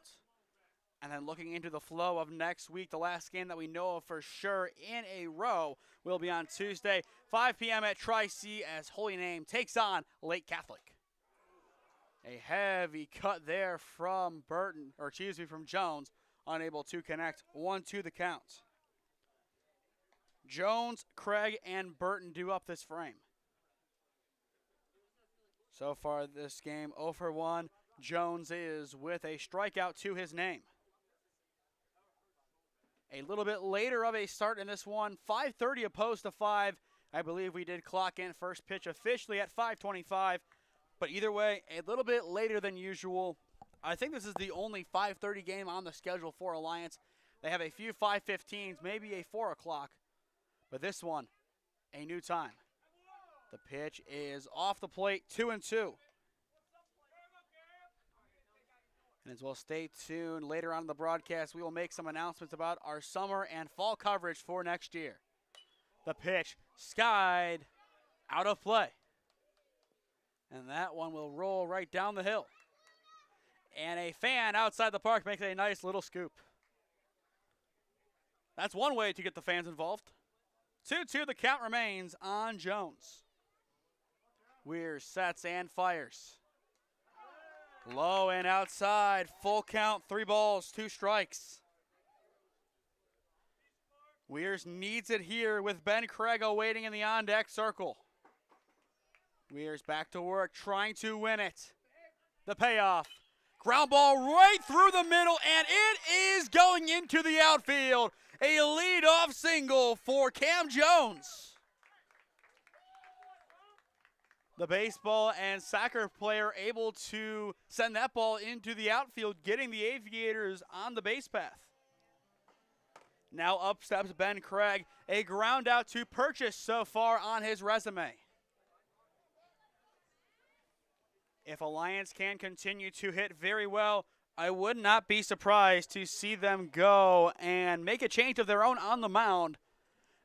And then looking into the flow of next week, the last game that we know of for sure in a row will be on Tuesday, 5 p.m. at Tri-C as Holy Name takes on Lake Catholic. A heavy cut there from from Jones, unable to connect. 1-2 the count. Jones, Craig, and Burton do up this frame. So far this game, 0 for 1. Jones is with a strikeout to his name. A little bit later of a start in this one, 5:30 opposed to 5. I believe we did clock in first pitch officially at 5:25. But either way, a little bit later than usual. I think this is the only 5:30 game on the schedule for Alliance. They have a few 5:15s, maybe a 4 o'clock. But this one, a new time. The pitch is off the plate, 2-2. And as well, stay tuned. Later on in the broadcast, we will make some announcements about our summer and fall coverage for next year. The pitch, skied, out of play. And that one will roll right down the hill. And a fan outside the park makes a nice little scoop. That's one way to get the fans involved. 2-2, the count remains on Jones. Weir sets and fires. Low and outside, full count, 3 balls, 2 strikes. Weirs needs it here with Ben Craig waiting in the on-deck circle. Weirs back to work, trying to win it. The payoff. Ground ball right through the middle, and it is going into the outfield. A leadoff single for Cam Jones. The baseball and soccer player able to send that ball into the outfield, getting the Aviators on the base path. Now up steps Ben Craig, a ground out to Purchase so far on his resume. If Alliance can continue to hit very well, I would not be surprised to see them go and make a change of their own on the mound,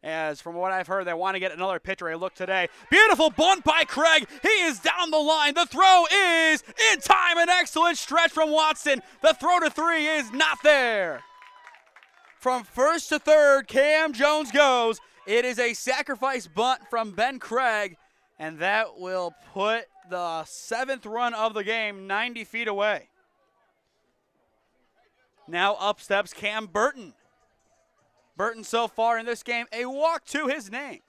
as from what I've heard, they want to get another pitcher a look today. Beautiful bunt by Craig. He is down the line. The throw is in time. An excellent stretch from Watson. The throw to 3 is not there. From first to third, Cam Jones goes. It is a sacrifice bunt from Ben Craig, and that will put the 7th run of the game 90 feet away. Now up steps Cam Burton. Burton so far in this game, a walk to his name.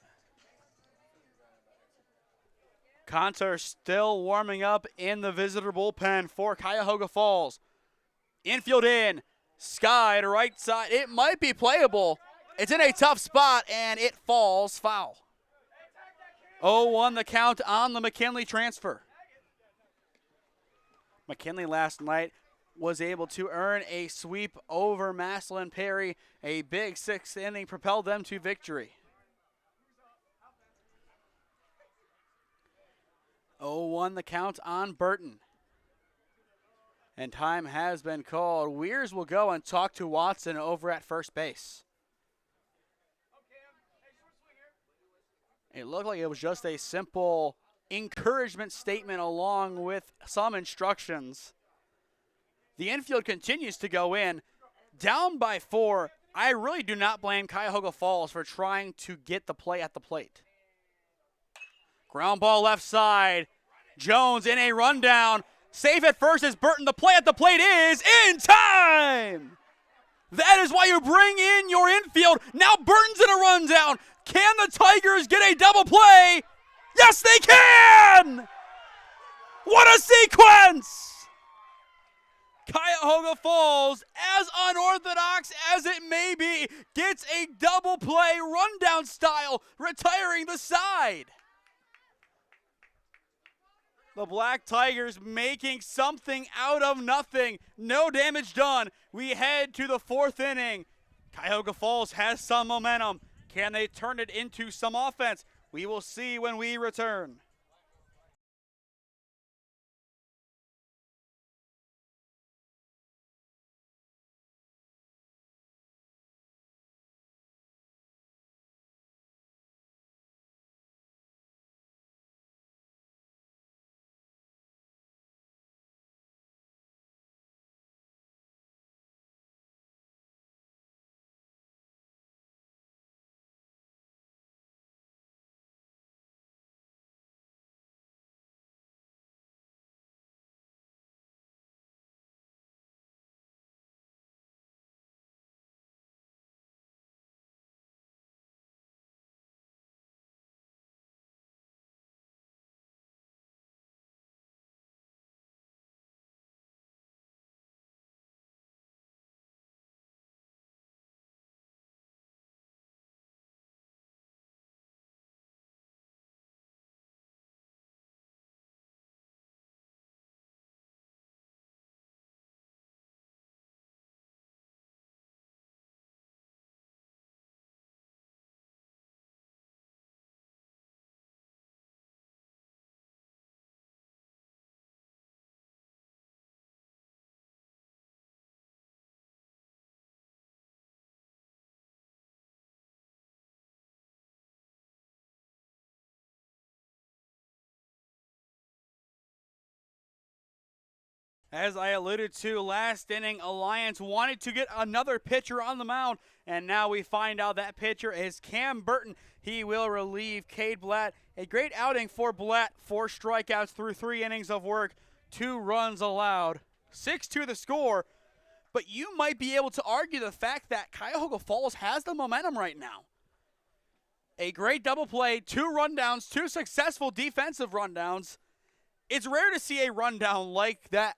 Conter still warming up in the visitor bullpen for Cuyahoga Falls. Infield in, Sky to right side. It might be playable. It's in a tough spot, and it falls foul. 0-1 the count on the McKinley transfer. McKinley last night was able to earn a sweep over Maslin Perry. A big 6th inning propelled them to victory. 0-1 the count on Burton. And time has been called. Weirs will go and talk to Watson over at first base. It looked like it was just a simple encouragement statement along with some instructions. The infield continues to go in. Down by 4, I really do not blame Cuyahoga Falls for trying to get the play at the plate. Ground ball left side. Jones in a rundown. Safe at first is Burton. The play at the plate is in time. That is why you bring in your infield. Now Burton's in a rundown. Can the Tigers get a double play? Yes, they can! What a sequence! Cuyahoga Falls, as unorthodox as it may be, gets a double play rundown style, retiring the side. The Black Tigers making something out of nothing. No damage done. We head to the 4th inning. Cuyahoga Falls has some momentum. Can they turn it into some offense? We will see when we return. As I alluded to, last inning, Alliance wanted to get another pitcher on the mound, and now we find out that pitcher is Cam Burton. He will relieve Cade Blatt. A great outing for Blatt. 4 strikeouts through 3 innings of work, 2 runs allowed, 6-2 the score. But you might be able to argue the fact that Cuyahoga Falls has the momentum right now. A great double play, 2 rundowns, 2 successful defensive rundowns. It's rare to see a rundown like that,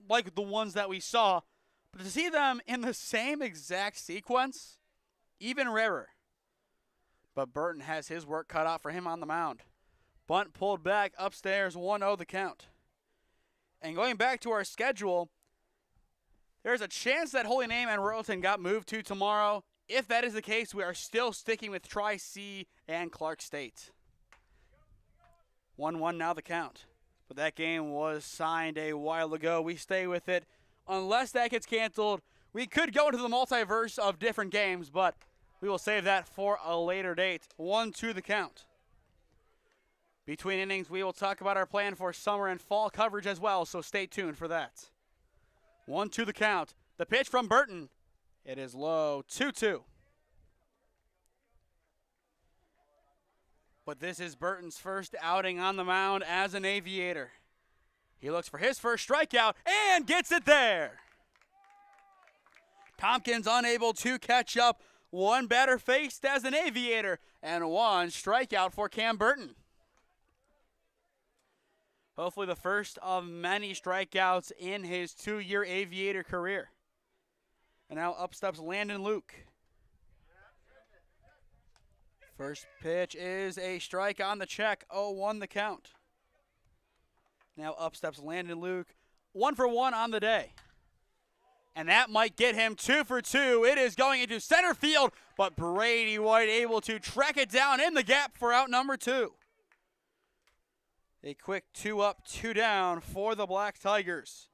like the ones that we saw, but to see them in the same exact sequence, even rarer. But Burton has his work cut out for him on the mound. Bunt pulled back upstairs, 1-0 the count. And going back to our schedule, there's a chance that Holy Name and Royalton got moved to tomorrow. If that is the case, we are still sticking with Tri-C and Clark State. 1-1 now the count. But that game was signed a while ago. We stay with it. Unless that gets canceled, we could go into the multiverse of different games, but we will save that for a later date. 1-2 the count. Between innings, we will talk about our plan for summer and fall coverage as well, so stay tuned for that. 1-2 the count. The pitch from Burton. It is low, 2-2. But this is Burton's first outing on the mound as an Aviator. He looks for his first strikeout and gets it there. Tompkins unable to catch up. One batter faced as an Aviator and one strikeout for Cam Burton. Hopefully the first of many strikeouts in his 2-year Aviator career. And now up steps Landon Luke. First pitch is a strike on the check, 0-1 the count. Now up steps Landon Luke, 1 for 1 on the day. And that might get him 2 for 2. It is going into center field, but Brady White able to track it down in the gap for out number 2. A quick 2 up, 2 down for the Black Tigers.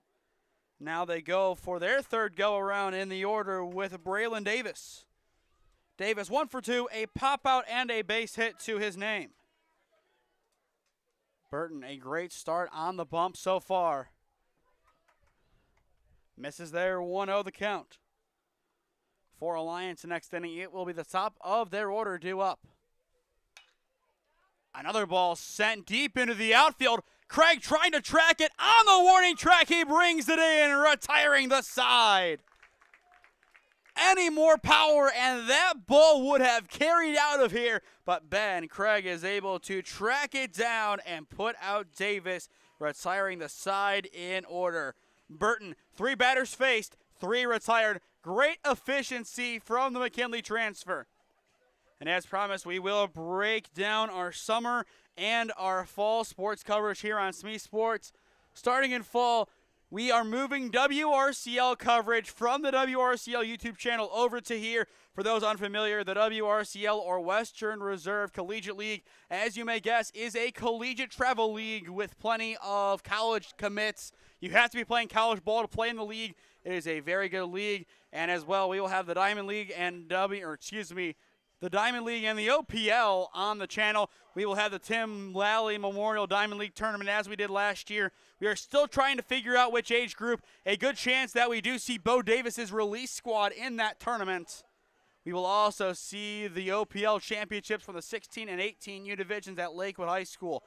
Now they go for their third go-around in the order with Braylon Davis. Davis 1 for 2, a pop-out and a base hit to his name. Burton, a great start on the bump so far. Misses there, 1-0 the count. For Alliance next inning, it will be the top of their order due up. Another ball sent deep into the outfield. Craig trying to track it on the warning track. He brings it in, retiring the side. Any more power, and that ball would have carried out of here. But Ben Craig is able to track it down and put out Davis, retiring the side in order. Burton, 3 batters faced, 3 retired. Great efficiency from the McKinley transfer. And as promised, we will break down our summer and our fall sports coverage here on SmeeSports. Starting in fall, we are moving WRCL coverage from the WRCL YouTube channel over to here. For those unfamiliar, the WRCL, or Western Reserve Collegiate League, as you may guess, is a collegiate travel league with plenty of college commits. You have to be playing college ball to play in the league. It is a very good league. And as well, we will have the Diamond League and the Diamond League and the OPL on the channel. We will have the Tim Lally Memorial Diamond League Tournament as we did last year. We are still trying to figure out which age group. A good chance that we do see Bo Davis's release squad in that tournament. We will also see the OPL championships for the 16 and 18 U divisions at Lakewood High School.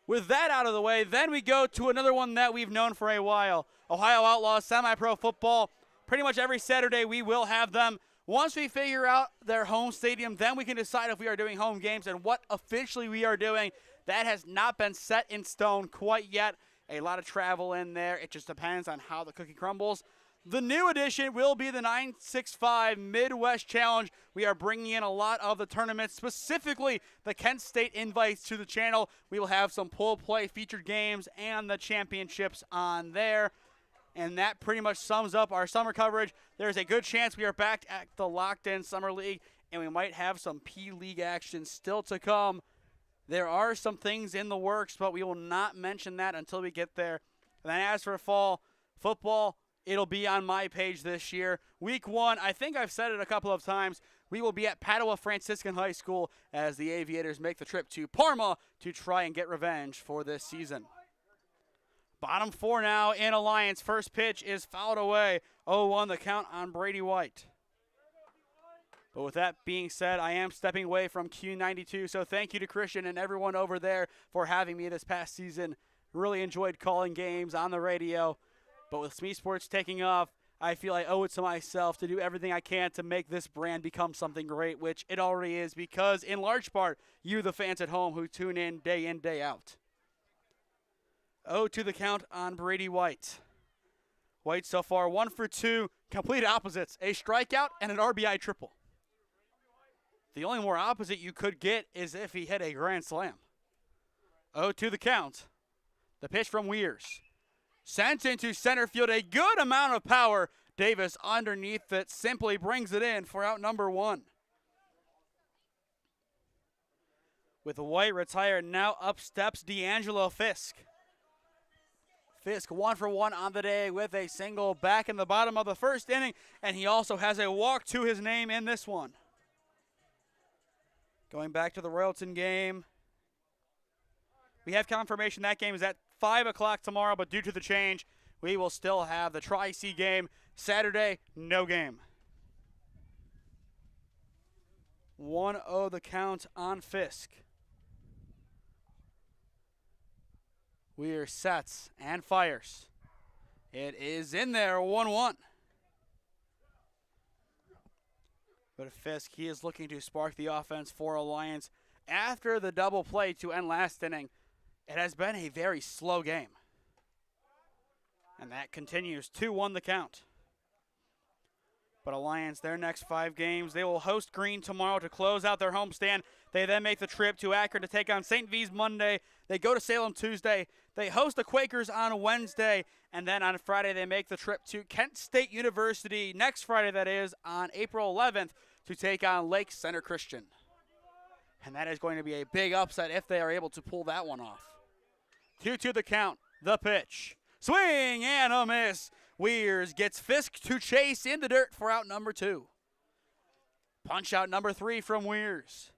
With that out of the way, then we go to another one that we've known for a while. Ohio Outlaws semi-pro football. Pretty much every Saturday we will have them. Once we figure out their home stadium, then we can decide if we are doing home games and what officially we are doing. That has not been set in stone quite yet. A lot of travel in there. It just depends on how the cookie crumbles. The new addition will be the 965 Midwest Challenge. We are bringing in a lot of the tournaments, specifically the Kent State invites to the channel. We will have some pull play featured games and the championships on there. And that pretty much sums up our summer coverage. There's a good chance we are back at the Locked-In Summer League, and we might have some P-League action still to come. There are some things in the works, but we will not mention that until we get there. And then as for fall football, it'll be on my page this year. Week 1, I think I've said it a couple of times, we will be at Padua Franciscan High School as the Aviators make the trip to Parma to try and get revenge for this season. Bottom 4 now in Alliance. First pitch is fouled away. 0-1 the count on Brady White. But with that being said, I am stepping away from Q92. So thank you to Christian and everyone over there for having me this past season. Really enjoyed calling games on the radio. But with SmeeSports taking off, I feel I owe it to myself to do everything I can to make this brand become something great, which it already is because, in large part, you, the fans at home who tune in, day out. 0-2 the count on Brady White. White so far 1 for 2, complete opposites, a strikeout and an RBI triple. The only more opposite you could get is if he hit a grand slam. 0-2 the count. The pitch from Weirs. Sent into center field, a good amount of power. Davis underneath it simply brings it in for out number 1. With White retired, now up steps D'Angelo Fisk. Fisk 1 for 1 on the day with a single back in the bottom of the first inning, and he also has a walk to his name in this one. Going back to the Royalton game, we have confirmation that game is at 5 o'clock tomorrow, but due to the change, we will still have the Tri-C game. Saturday, no game. 1-0 the count on Fisk. Weir sets and fires. It is in there, 1-1. But Fisk, he is looking to spark the offense for Alliance. After the double play to end last inning, it has been a very slow game. And that continues, 2-1 the count. But Alliance, their next 5 games, they will host Green tomorrow to close out their homestand. They then make the trip to Akron to take on St. V's Monday. They go to Salem Tuesday. They host the Quakers on Wednesday. And then on Friday, they make the trip to Kent State University, next Friday that is, on April 11th, to take on Lake Center Christian. And that is going to be a big upset if they are able to pull that one off. 2-2 the count, the pitch. Swing and a miss. Weirs gets Fisk to chase in the dirt for out number 2. Punch out number 3 from Weirs.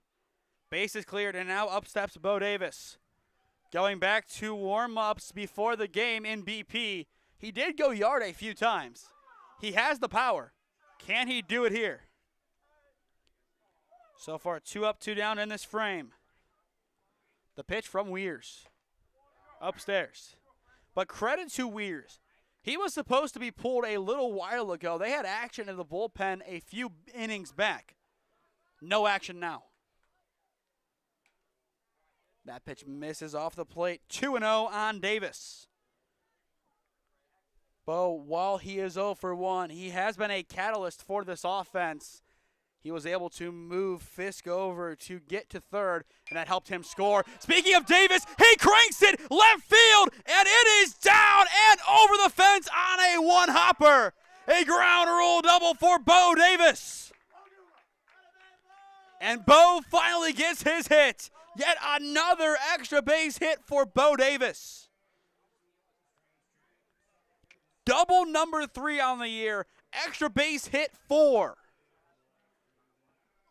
Base is cleared, and now up steps Bo Davis. Going back to warm-ups before the game in BP, he did go yard a few times. He has the power. Can he do it here? So far, 2 up, 2 down in this frame. The pitch from Weirs. Upstairs. But credit to Weirs. He was supposed to be pulled a little while ago. They had action in the bullpen a few innings back. No action now. That pitch misses off the plate. 2-0 on Davis. Bo, while he is 0 for 1, he has been a catalyst for this offense. He was able to move Fisk over to get to third, and that helped him score. Speaking of Davis, he cranks it left field, and it is down and over the fence on a one-hopper. A ground rule double for Bo Davis. And Bo finally gets his hit. Yet another extra base hit for Bo Davis. Double number 3 on the year, extra base hit 4.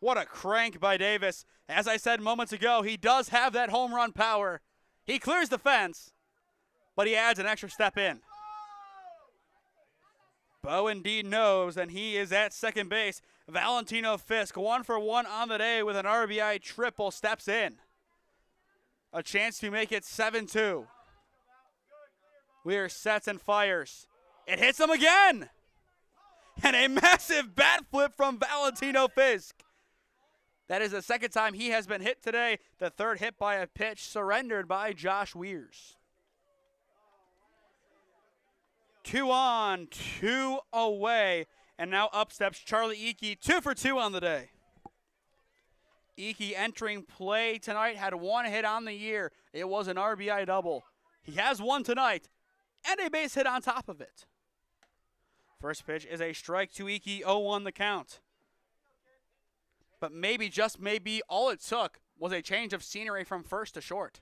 What a crank by Davis. As I said moments ago, he does have that home run power. He clears the fence, but he adds an extra step in. Bo indeed knows, and he is at second base. Valentino Fisk, 1 for 1 on the day with an RBI triple, steps in. A chance to make it 7-2. Weir sets and fires. It hits him again. And a massive bat flip from Valentino Fisk. That is the second time he has been hit today. The third hit by a pitch surrendered by Josh Weirs. 2 on, 2 away. And now up steps Charlie Eakey, 2 for 2 on the day. Eakey entering play tonight, had 1 hit on the year. It was an RBI double. He has 1 tonight, and a base hit on top of it. First pitch is a strike to Eakey, 0-1 the count. But maybe, just maybe, all it took was a change of scenery from first to short.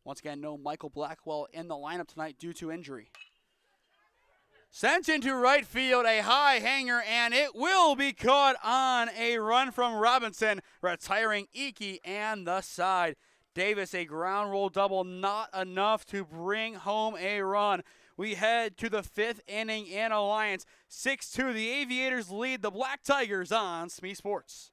Once again, no Michael Blackwell in the lineup tonight due to injury. Sent into right field, a high hanger, and it will be caught on a run from Robinson, retiring Eakey and the side. Davis, a ground rule double, not enough to bring home a run. We head to the 5th inning in Alliance. 6-2, the Aviators lead the Black Tigers on SmeeSports.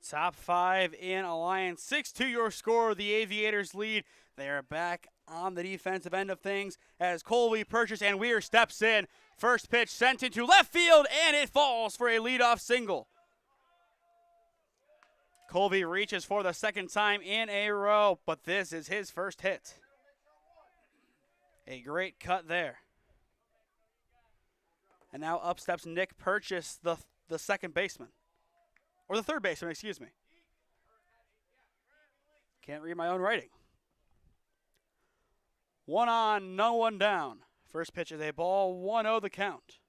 Top 5 in Alliance. 6-2 your score. The Aviators lead. They are back on the defensive end of things as Colby Purchase and Weir steps in. First pitch sent into left field, and it falls for a leadoff single. Colby reaches for the second time in a row, but this is his first hit. A great cut there. And now up steps Nick Purchase, the second baseman. Or the third baseman, excuse me. Can't read my own writing. 1 on, no one down. First pitch is a ball, 1-0 the count.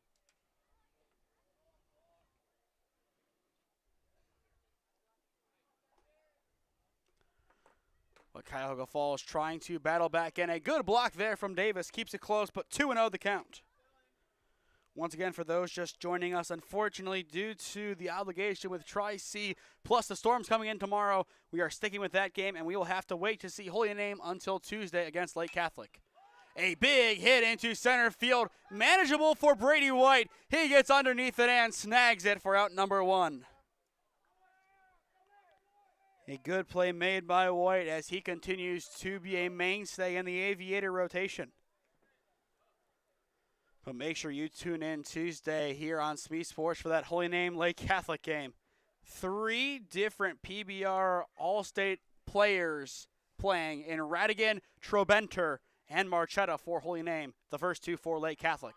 But Cuyahoga Falls trying to battle back in. A good block there from Davis. Keeps it close, but 2-0 the count. Once again, for those just joining us, unfortunately, due to the obligation with Tri-C, plus the Storms coming in tomorrow, we are sticking with that game, and we will have to wait to see Holy Name until Tuesday against Lake Catholic. A big hit into center field. Manageable for Brady White. He gets underneath it and snags it for out number 1. A good play made by White as he continues to be a mainstay in the Aviator rotation. But make sure you tune in Tuesday here on SmeeSports for that Holy Name Lake Catholic game. 3 different PBR All-State players playing in Radigan, Trobenter, and Marchetta for Holy Name. The first 2 for Lake Catholic.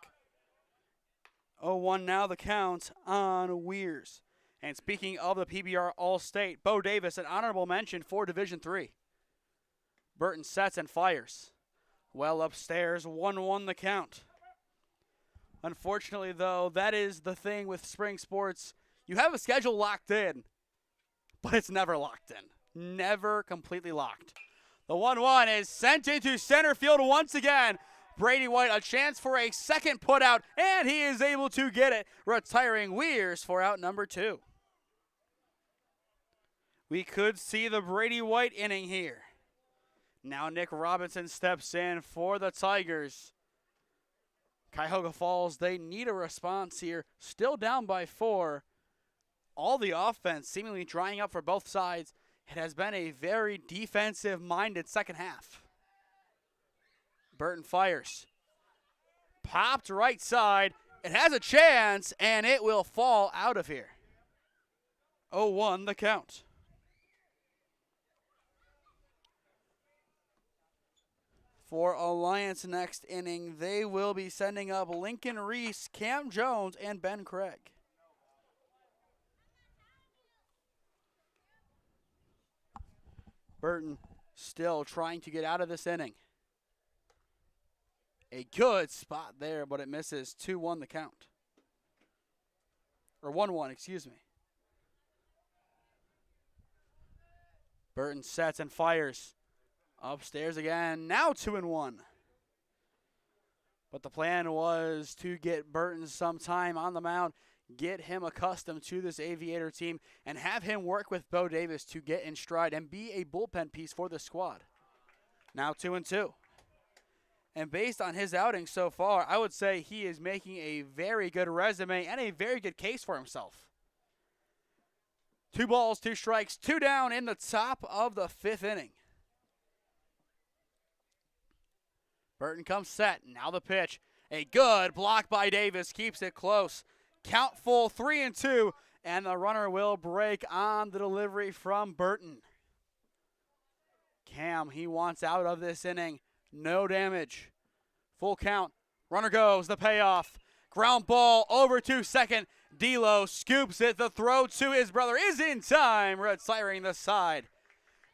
0-1 now the count on Weirs. And speaking of the PBR All-State, Bo Davis, an honorable mention for Division III. Burton sets and fires. Well upstairs, 1-1 the count. Unfortunately, though, that is the thing with spring sports. You have a schedule locked in, but it's never locked in. Never completely locked. The 1-1 is sent into center field once again. Brady White, a chance for a second putout, and he is able to get it, retiring Weirs for out number 2. We could see the Brady White inning here. Now Nick Robinson steps in for the Tigers. Cuyahoga Falls, they need a response here. Still down by 4. All the offense seemingly drying up for both sides. It has been a very defensive-minded second half. Burton fires. Popped right side. It has a chance, and it will fall out of here. 0-1 the count. For Alliance next inning, they will be sending up Lincoln Reese, Cam Jones, and Ben Craig. Burton still trying to get out of this inning. A good spot there, but it misses. 2-1 the count. Or 1-1, excuse me. Burton sets and fires. Upstairs again, now 2-1. But the plan was to get Burton some time on the mound, get him accustomed to this Aviator team, and have him work with Bo Davis to get in stride and be a bullpen piece for the squad. Now 2-2. And based on his outing so far, I would say he is making a very good resume and a very good case for himself. 2 balls, 2 strikes, 2 down in the top of the 5th inning. Burton comes set. Now the pitch. A good block by Davis. Keeps it close. Count full, 3-2. And the runner will break on the delivery from Burton. Cam, he wants out of this inning. No damage. Full count. Runner goes. The payoff. Ground ball over to second. D'Lo scoops it. The throw to his brother is in time. Retiring the side.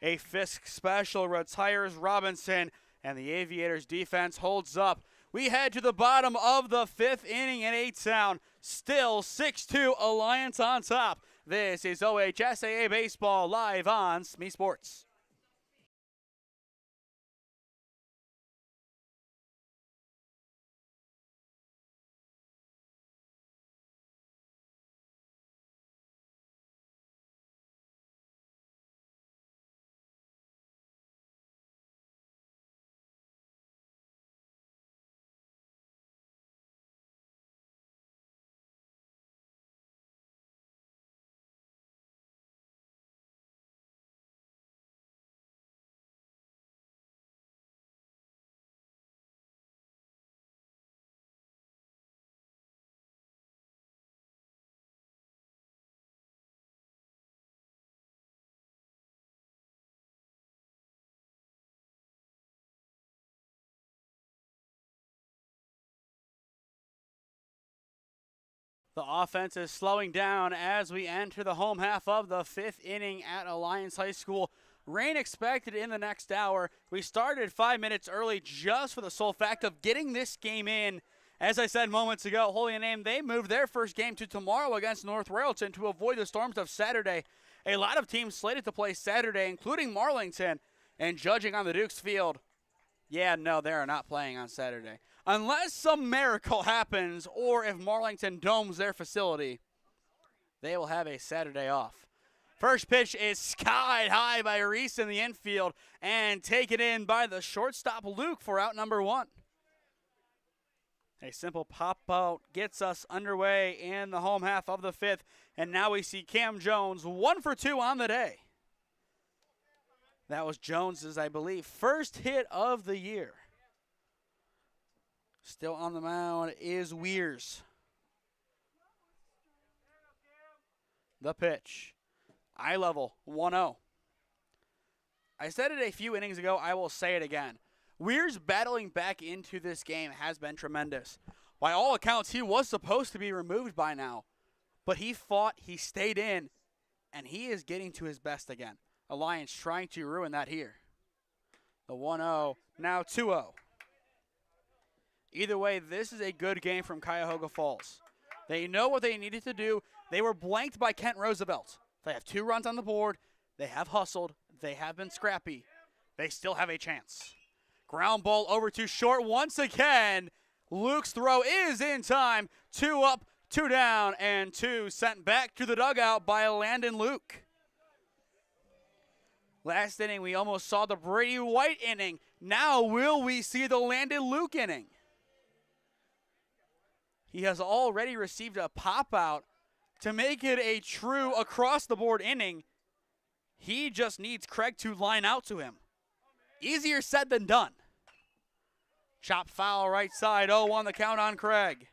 A Fisk special retires Robinson. And the Aviators defense holds up. We head to the bottom of the 5th inning in A-Town. Still 6-2 Alliance on top. This is OHSAA Baseball live on SmeeSports. The offense is slowing down as we enter the home half of the 5th inning at Alliance High School. Rain expected in the next hour. We started 5 minutes early just for the sole fact of getting this game in. As I said moments ago, Holy Name, they moved their first game to tomorrow against North Royalton to avoid the storms of Saturday. A lot of teams slated to play Saturday, including Marlington, and judging on the Dukes field, yeah, no, they are not playing on Saturday. Unless some miracle happens or if Marlington domes their facility, they will have a Saturday off. First pitch is skied high by Reese in the infield and taken in by the shortstop Luke for out number 1. A simple pop-out gets us underway in the home half of the 5th, and now we see Cam Jones 1 for 2 on the day. That was Jones's, I believe, first hit of the year. Still on the mound is Weirs. The pitch. Eye level, 1-0. I said it a few innings ago, I will say it again. Weirs battling back into this game has been tremendous. By all accounts, he was supposed to be removed by now. But he fought, he stayed in, and he is getting to his best again. Alliance trying to ruin that here. The 1-0, now 2-0. Either way, this is a good game from Cuyahoga Falls. They know what they needed to do. They were blanked by Kent Roosevelt. They have 2 runs on the board. They have hustled. They have been scrappy. They still have a chance. Ground ball over to short once again. Luke's throw is in time. 2 up, 2 down, and 2 sent back to the dugout by Landon Luke. Last inning, we almost saw the Brady White inning. Now will we see the Landon Luke inning? He has already received a pop-out to make it a true across-the-board inning. He just needs Craig to line out to him. Easier said than done. Chop foul right side, 0-1 the count on Craig.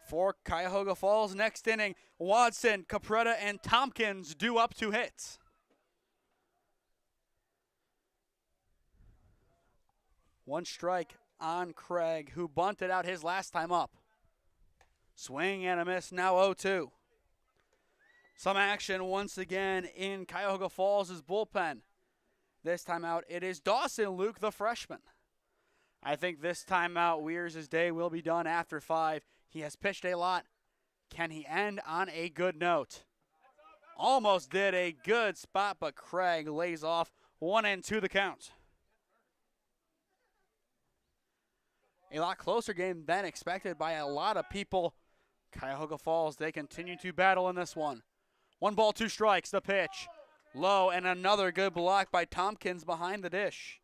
For Cuyahoga Falls next inning, Watson, Capretta, and Tompkins due up to hit. One strike on Craig, who bunted out his last time up. Swing and a miss, now 0-2. Some action once again in Cuyahoga Falls' bullpen. This time out, it is Dawson Luke, the freshman. I think this time out, Weirs' day will be done after 5. He has pitched a lot. Can he end on a good note? Almost did a good spot, but Craig lays off 1-2 the count. A lot closer game than expected by a lot of people. Cuyahoga Falls, they continue to battle in this one. 1 ball, 2 strikes, the pitch. Low, and another good block by Tompkins behind the dish.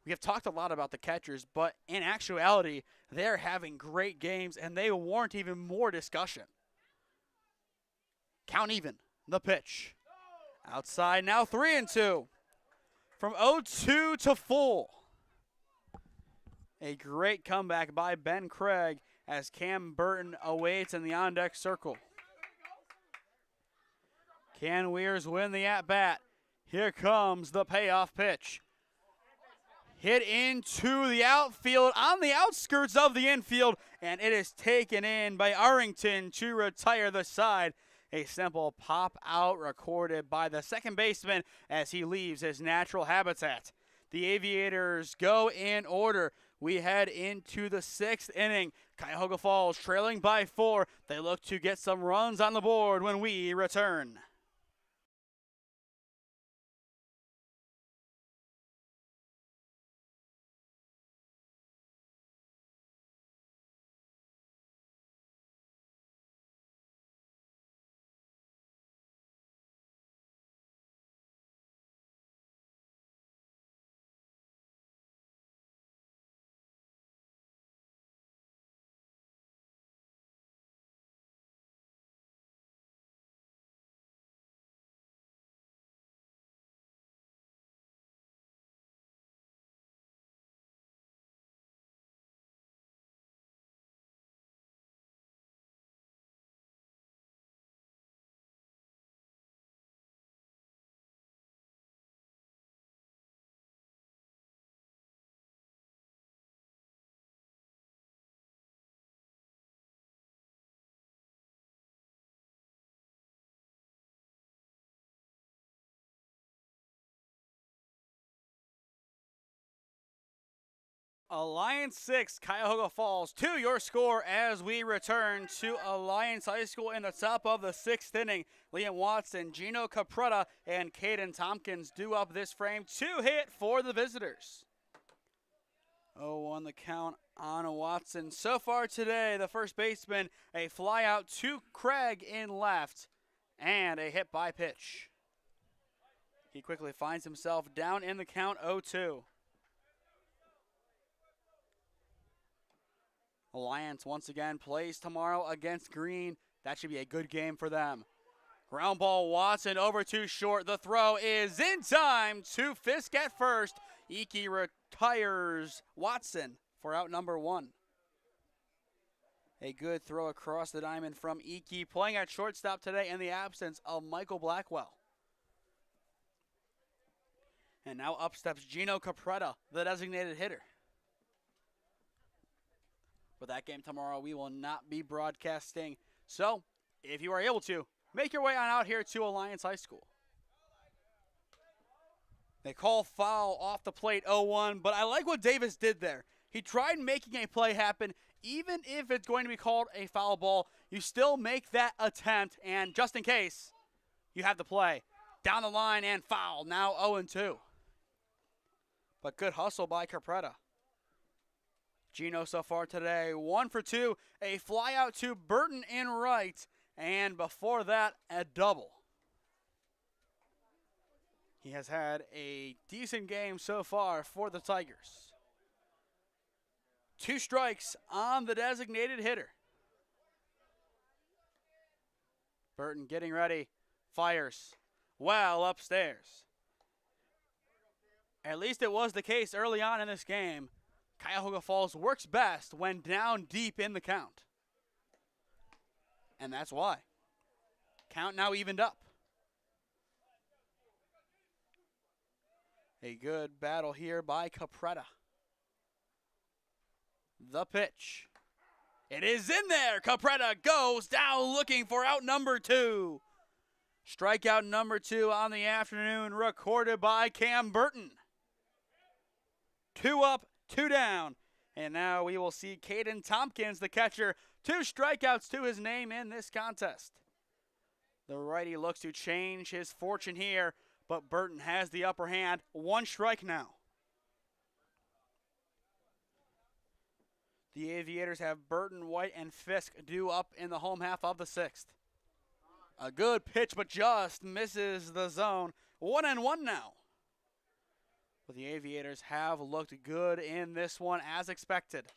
We have talked a lot about the catchers, but in actuality, they're having great games, and they warrant even more discussion. Count even, the pitch. Outside, now 3-2. From 0-2 to full. A great comeback by Ben Craig as Cam Burton awaits in the on-deck circle. Can Weirs win the at-bat? Here comes the payoff pitch. Hit into the outfield on the outskirts of the infield, and it is taken in by Arrington to retire the side. A simple pop-out recorded by the second baseman as he leaves his natural habitat. The Aviators go in order. We head into the 6th inning. Cuyahoga Falls trailing by 4. They look to get some runs on the board when we return. Alliance 6, Cuyahoga Falls 2, your score as we return to Alliance High School in the top of the 6th inning. Liam Watson, Gino Capretta, and Caden Tompkins do up this frame. 2 hit for the visitors. 0-1 the count on Watson. So far today, the first baseman, a fly out to Craig in left, and a hit by pitch. He quickly finds himself down in the count 0-2. Alliance once again plays tomorrow against Green. That should be a good game for them. Ground ball, Watson over to short. The throw is in time to Fisk at first. Iki retires Watson for out number 1. A good throw across the diamond from Iki, playing at shortstop today in the absence of Michael Blackwell. And now up steps Gino Capretta, the designated hitter. For that game tomorrow, we will not be broadcasting. So, if you are able to, make your way on out here to Alliance High School. They call foul off the plate, 0-1, but I like what Davis did there. He tried making a play happen. Even if it's going to be called a foul ball, you still make that attempt, and just in case, you have the play. Down the line and foul, now 0-2. But good hustle by Capretta. Gino so far today, 1 for 2, a fly out to Burton in right, and before that, a double. He has had a decent game so far for the Tigers. 2 strikes on the designated hitter. Burton getting ready, fires well upstairs. At least it was the case early on in this game. Cuyahoga Falls works best when down deep in the count. And that's why. Count now evened up. A good battle here by Capretta. The pitch. It is in there. Capretta goes down looking for out number 2. Strikeout number 2 on the afternoon recorded by Cam Burton. 2 up, 2 down. And now we will see Caden Tompkins, the catcher, 2 strikeouts to his name in this contest. The righty looks to change his fortune here, but Burton has the upper hand. 1 strike now. The Aviators have Burton, White, and Fisk due up in the home half of the 6th. A good pitch, but just misses the zone. 1-1 now. But the Aviators have looked good in this one as expected.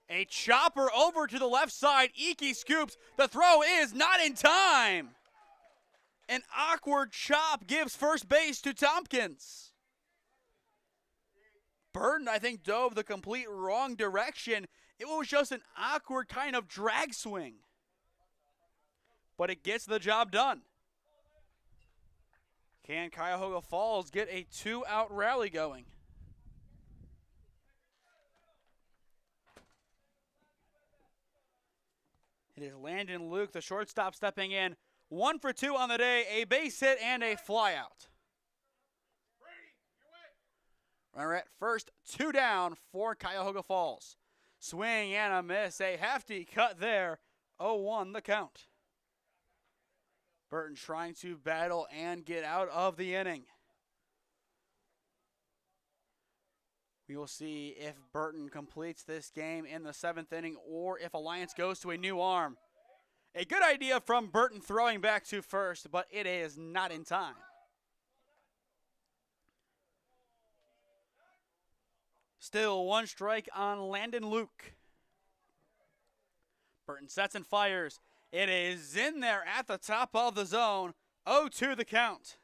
A chopper over to the left side. Iki scoops. The throw is not in time. An awkward chop gives first base to Tompkins. Burton, I think, dove the complete wrong direction. It was just an awkward kind of drag swing. But it gets the job done. Can Cuyahoga Falls get a 2-out rally going? It is Landon Luke, the shortstop, stepping in. 1 for 2 on the day, a base hit and a flyout. Runner at first, 2 down for Cuyahoga Falls. Swing and a miss, a hefty cut there. 0-1 the count. Burton trying to battle and get out of the inning. We will see if Burton completes this game in the 7th inning or if Alliance goes to a new arm. A good idea from Burton throwing back to first, but it is not in time. Still 1 strike on Landon Luke. Burton sets and fires. It is in there at the top of the zone. 0-2 the count.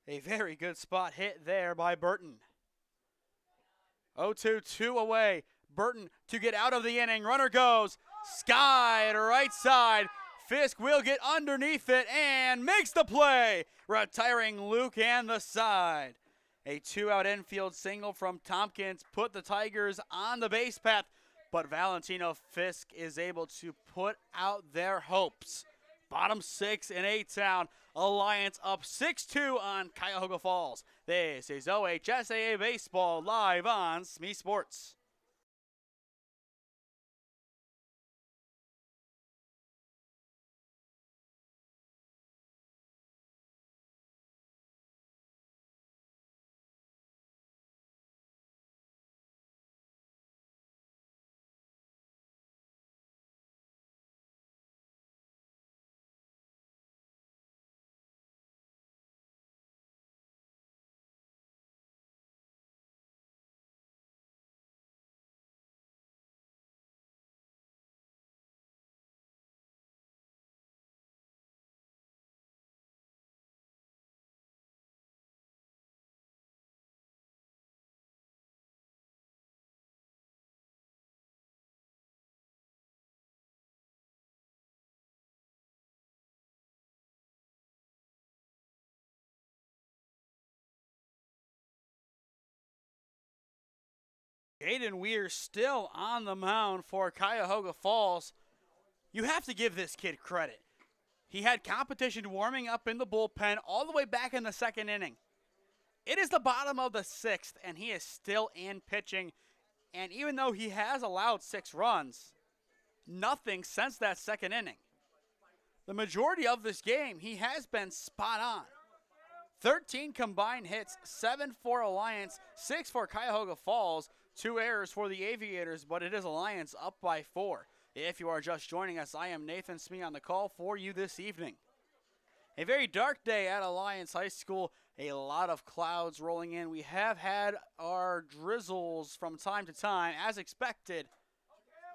A very good spot hit there by Burton. 0-2, 2 away. Burton to get out of the inning. Runner goes. Sky to right side. Fisk will get underneath it and makes the play, retiring Luke and the side. A 2-out infield single from Tompkins put the Tigers on the base path, but Valentino Fisk is able to put out their hopes Bottom 6 in A-Town. Alliance up 6-2 on Cuyahoga Falls. This is OHSAA Baseball live on SmeeSports. Jaden Weir still on the mound for Cuyahoga Falls. You have to give this kid credit. He had competition warming up in the bullpen all the way back in the second inning. It is the bottom of the 6th, and he is still in pitching. And even though he has allowed 6 runs, nothing since that second inning. The majority of this game, he has been spot on. 13 combined hits, 7 for Alliance, 6 for Cuyahoga Falls, 2 errors for the Aviators, but it is Alliance up by 4. If you are just joining us, I am Nathan Smee on the call for you this evening. A very dark day at Alliance High School. A lot of clouds rolling in. We have had our drizzles from time to time, as expected.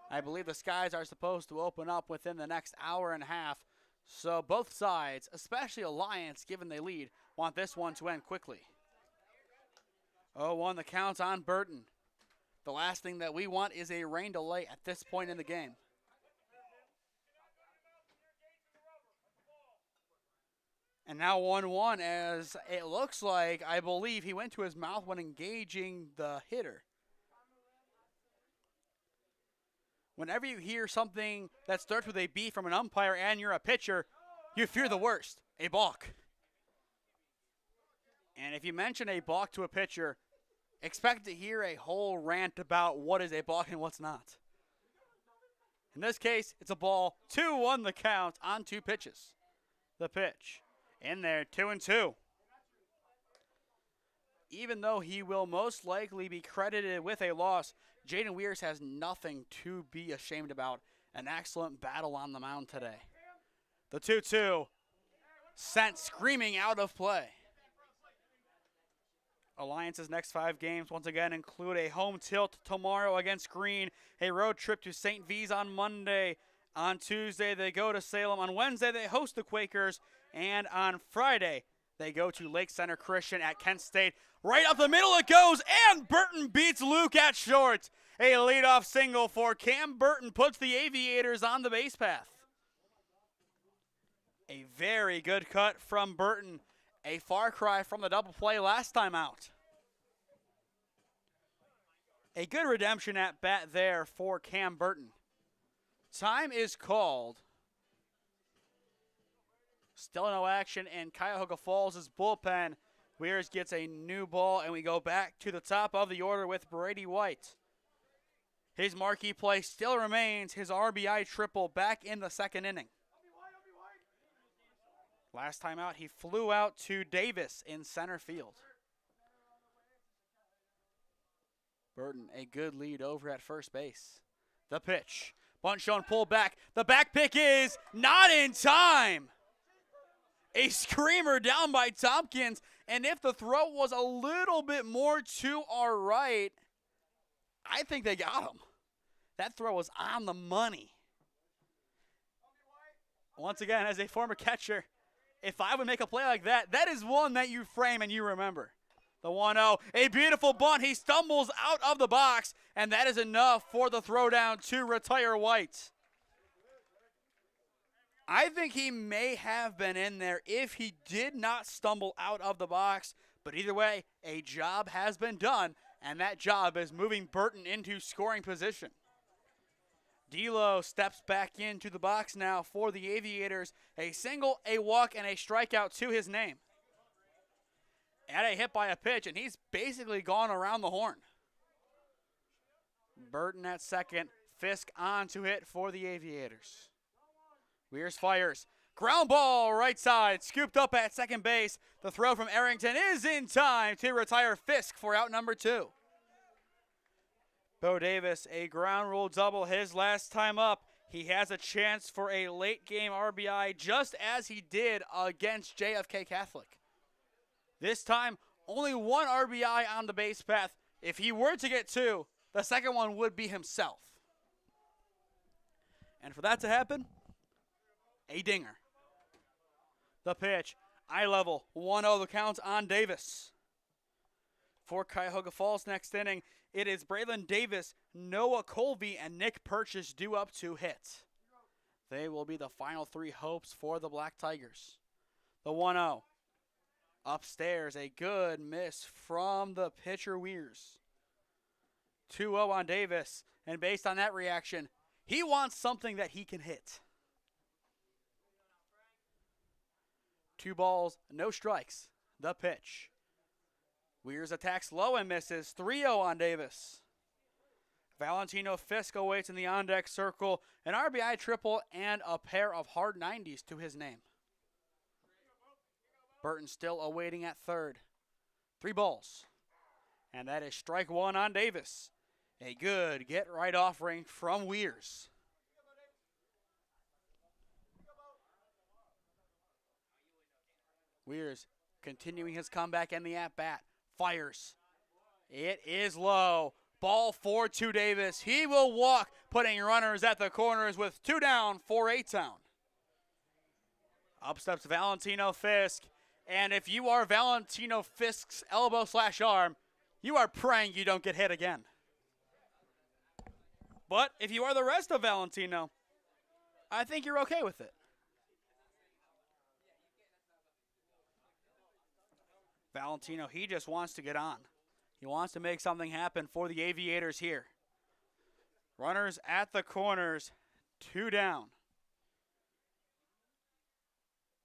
I believe the skies are supposed to open up within the next hour and a half. So both sides, especially Alliance, given they lead, want this one to end quickly. 0-1 the count on Burton. The last thing that we want is a rain delay at this point in the game. And now 1-1 as it looks like, I believe, he went to his mouth when engaging the hitter. Whenever you hear something that starts with a B from an umpire and you're a pitcher, you fear the worst, a balk. And if you mention a balk to a pitcher, expect to hear a whole rant about what is a balk and what's not. In this case, it's a ball. 2-1 the count on 2 pitches. The pitch in there, 2-2. Even though he will most likely be credited with a loss, Jaden Weirs has nothing to be ashamed about. An excellent battle on the mound today. The 2-2 sent screaming out of play. Alliance's next 5 games once again include a home tilt tomorrow against Green, a road trip to St. V's on Monday. On Tuesday, they go to Salem. On Wednesday, they host the Quakers. And on Friday, they go to Lake Center Christian at Kent State. Right up the middle it goes, and Burton beats Luke at short. A leadoff single for Cam Burton puts the Aviators on the base path. A very good cut from Burton. A far cry from the double play last time out. A good redemption at bat there for Cam Burton. Time is called. Still no action in Cuyahoga Falls' bullpen. Weirs gets a new ball, and we go back to the top of the order with Brady White. His marquee play still remains his RBI triple back in the second inning. Last time out, he flew out to Davis in center field. Burton, a good lead over at first base. The pitch. Bunt shown, pull back. The back pick is not in time. A screamer down by Tompkins, and if the throw was a little bit more to our right, I think they got him. That throw was on the money. Once again, as a former catcher, if I would make a play like that, that is one that you frame and you remember. The 1-0, a beautiful bunt. He stumbles out of the box, and that is enough for the throwdown to retire White. I think he may have been in there if he did not stumble out of the box. But either way, a job has been done, and that job is moving Burton into scoring position. D'Lo steps back into the box now for the Aviators. A single, a walk, and a strikeout to his name. And a hit by a pitch, and he's basically gone around the horn. Burton at second. Fisk on to hit for the Aviators. Weirs fires. Ground ball right side. Scooped up at second base. The throw from Arrington is in time to retire Fisk for out number 2. Bo Davis, a ground rule double his last time up. He has a chance for a late game RBI just as he did against JFK Catholic. This time, only 1 RBI on the base path. If he were to get 2, the second one would be himself. And for that to happen, a dinger. The pitch, eye level, 1-0 the count on Davis. For Cuyahoga Falls next inning, it is Braylon Davis, Noah Colby, and Nick Purchase due up to hit. They will be the final 3 hopes for the Black Tigers. The 1-0. Upstairs, a good miss from the pitcher Weirs. 2-0 on Davis, and based on that reaction, he wants something that he can hit. 2 balls, no strikes. The pitch. Weirs attacks low and misses. 3-0 on Davis. Valentino Fisk awaits in the on-deck circle. An RBI triple and a pair of hard 90s to his name. Burton still awaiting at third. 3 balls. And that is strike 1 on Davis. A good get-right offering from Weirs. Weirs continuing his comeback and the at-bat. Fires. It is low. Ball 4 to Davis. He will walk, putting runners at the corners with 2 down for 8 down. Up steps Valentino Fisk. And if you are Valentino Fisk's elbow/arm, you are praying you don't get hit again. But if you are the rest of Valentino, I think you're okay with it. Valentino, he just wants to get on. He wants to make something happen for the Aviators here. Runners at the corners, 2 down.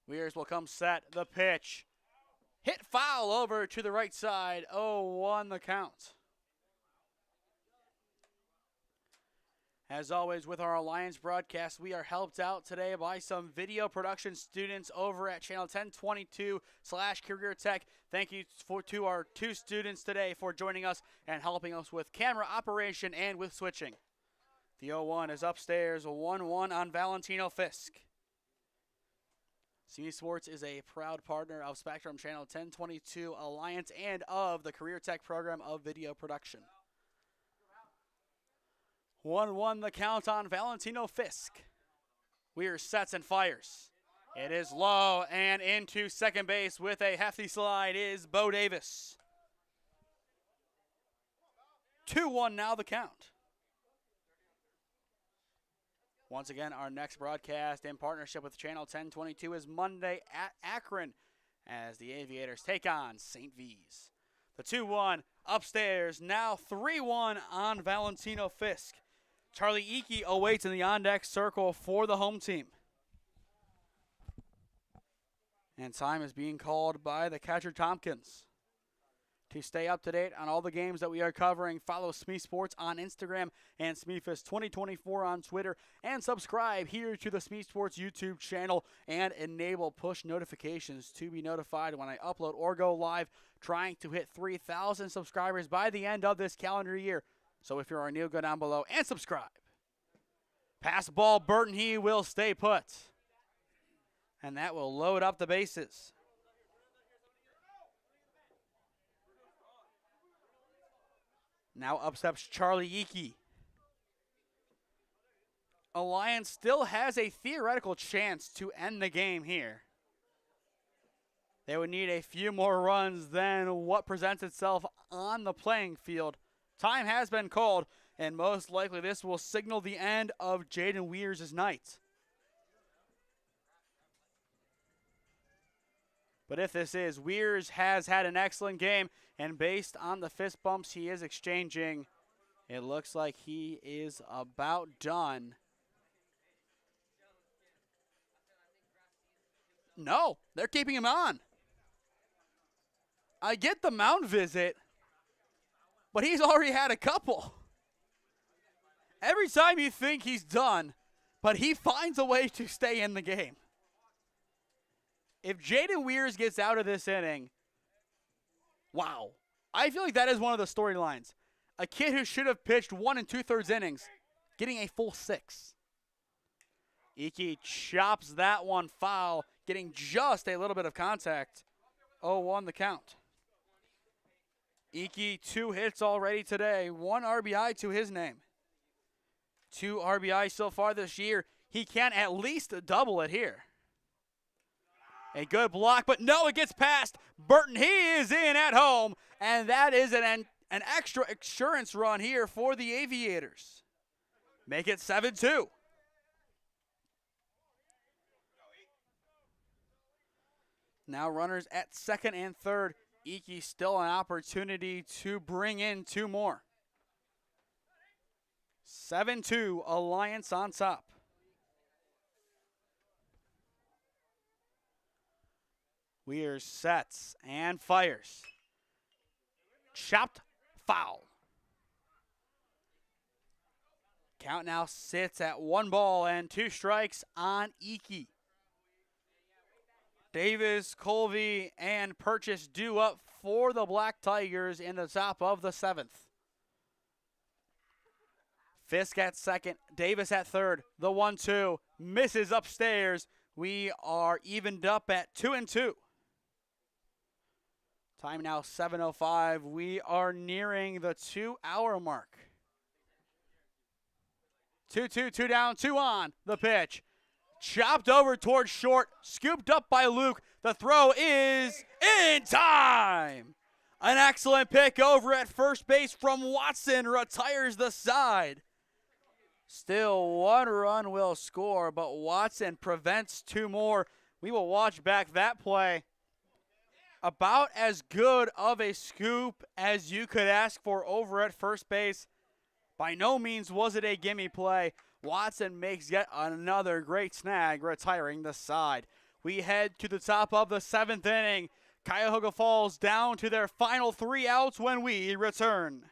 Weirs will come set, the pitch. Hit foul over to the right side, 0-1 the count. As always, with our Alliance broadcast, we are helped out today by some video production students over at channel 1022/Career Tech. Thank you to our 2 students today for joining us and helping us with camera operation and with switching. The 0-1 is upstairs, 1-1 on Valentino Fisk. SmeeSports is a proud partner of Spectrum Channel 1022 Alliance and of the Career Tech program of video production. 1-1 the count on Valentino Fisk. Weirs sets and fires. It is low and into second base with a hefty slide is Bo Davis. 2-1 now the count. Once again, our next broadcast in partnership with Channel 1022 is Monday at Akron as the Aviators take on St. V's. The 2-1 upstairs, now 3-1 on Valentino Fisk. Charlie Eakey awaits in the on-deck circle for the home team. And time is being called by the catcher Tompkins. To stay up to date on all the games that we are covering, follow SmeeSports on Instagram and SmeeFist2024 on Twitter, and subscribe here to the SmeeSports YouTube channel and enable push notifications to be notified when I upload or go live, trying to hit 3,000 subscribers by the end of this calendar year. So if you're new, go down below and subscribe. Pass ball, Burton, he will stay put. And that will load up the bases. Now up steps Charlie Eakey. Alliance still has a theoretical chance to end the game here. They would need a few more runs than what presents itself on the playing field. Time has been called, and most likely this will signal the end of Jaden Weirs' night. But if this is, Weirs has had an excellent game, and based on the fist bumps he is exchanging, It looks like he is about done. No, they're keeping him on. I get the mound visit, but he's already had a couple. Every time you think he's done, but he finds a way to stay in the game. If Jaden Weirs gets out of this inning, wow. I feel like that is one of the storylines. A kid who should have pitched 1 2/3 innings, getting a full 6. Iki chops that one foul, getting just a little bit of contact. 0-1 the count. Iki, 2 hits already today, 1 RBI to his name. 2 RBI so far this year. He can at least double it here. A good block, but no, it gets past Burton. He is in at home, and that is an extra insurance run here for the Aviators. Make it 7-2. Now runners at second and third. Iki still an opportunity to bring in 2 more. 7-2, Alliance on top. Weirs sets and fires. Chopped foul. Count now sits at 1 ball and 2 strikes on Iki. Davis, Colby, and Purchase due up for the Black Tigers in the top of the 7th. Fisk at second, Davis at third. The 1-2 misses upstairs. We are evened up at 2-2. Time now 7:05. We are nearing the 2-hour mark. 2-2, 2 down, 2 on. The pitch. Chopped over towards short, scooped up by Luke. The throw is in time. An excellent pick over at first base from Watson retires the side. Still 1 run will score, but Watson prevents 2 more. We will watch back that play. About as good of a scoop as you could ask for over at first base. By no means was it a gimme play. Watson makes yet another great snag, retiring the side. We head to the top of the 7th inning. Cuyahoga Falls down to their final 3 outs when we return.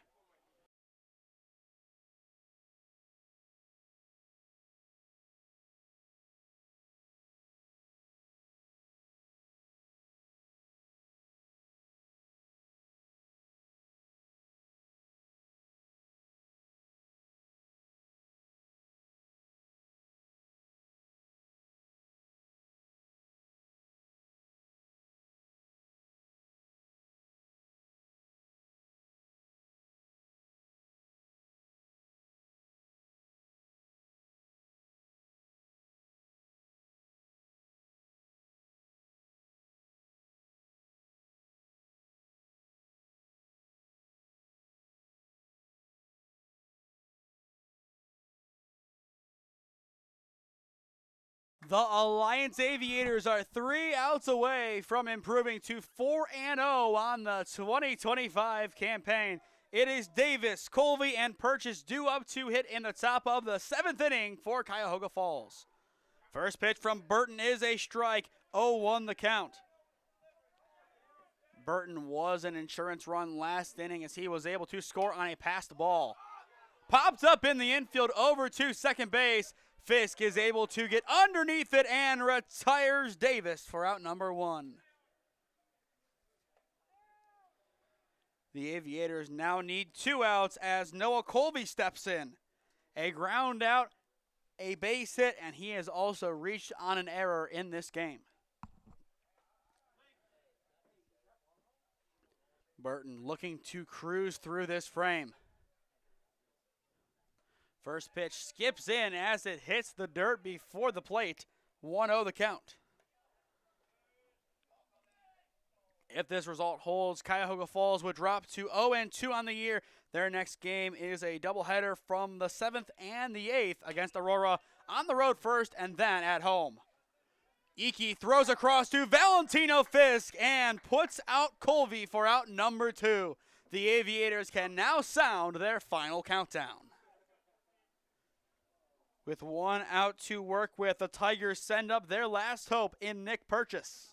The Alliance Aviators are 3 outs away from improving to 4-0 on the 2025 campaign. It is Davis, Colby, and Purchase due up to hit in the top of the 7th inning for Cuyahoga Falls. First pitch from Burton is a strike, 0-1 the count. Burton was an insurance run last inning as he was able to score on a passed ball. Popped up in the infield over to second base. Fisk is able to get underneath it and retires Davis for out number 1. The Aviators now need 2 outs as Noah Colby steps in. A ground out, a base hit, and he has also reached on an error in this game. Burton looking to cruise through this frame. First pitch skips in as it hits the dirt before the plate. 1-0 the count. If this result holds, Cuyahoga Falls would drop to 0-2 on the year. Their next game is a doubleheader from the 7th and the 8th against Aurora on the road first and then at home. Iki throws across to Valentino Fisk and puts out Colby for out number 2. The Aviators can now sound their final countdown. With 1 out to work with, the Tigers send up their last hope in Nick Purchase.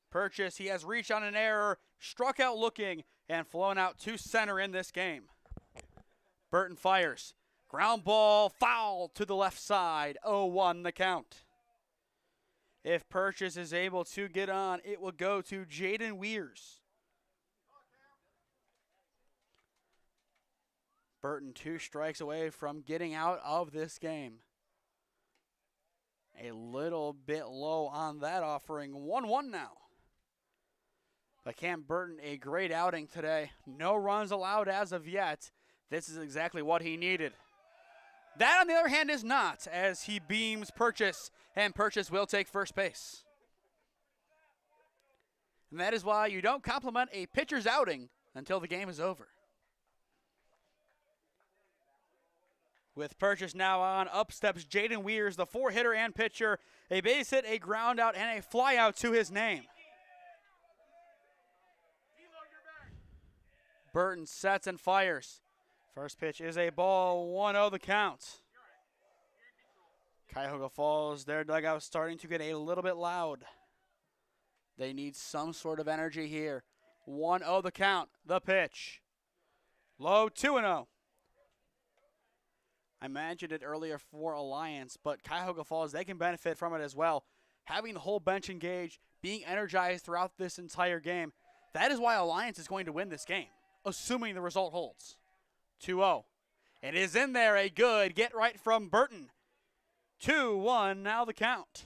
Purchase, he has reached on an error, struck out looking, and flown out to center in this game. Burton fires. Ground ball, foul to the left side, 0-1 the count. If Purchase is able to get on, it will go to Jaden Weirs. Burton 2 strikes away from getting out of this game. A little bit low on that offering, 1-1 now. But Cam Burton, a great outing today. No runs allowed as of yet. This is exactly what he needed. That, on the other hand, is not, as he beams Purchase, and Purchase will take first base. And that is why you don't compliment a pitcher's outing until the game is over. With Purchase now on, up steps Jaden Weirs, the 4-hitter and pitcher. A base hit, a ground out, and a fly out to his name. Burton sets and fires. First pitch is a ball, 1-0 the count. Cuyahoga Falls, their dugout starting to get a little bit loud. They need some sort of energy here. 1-0 the count, the pitch. Low, 2-0. I mentioned it earlier for Alliance, but Cuyahoga Falls, they can benefit from it as well. Having the whole bench engaged, being energized throughout this entire game, that is why Alliance is going to win this game, assuming the result holds. 2-0. It is in there, a good get right from Burton. 2-1 now the count.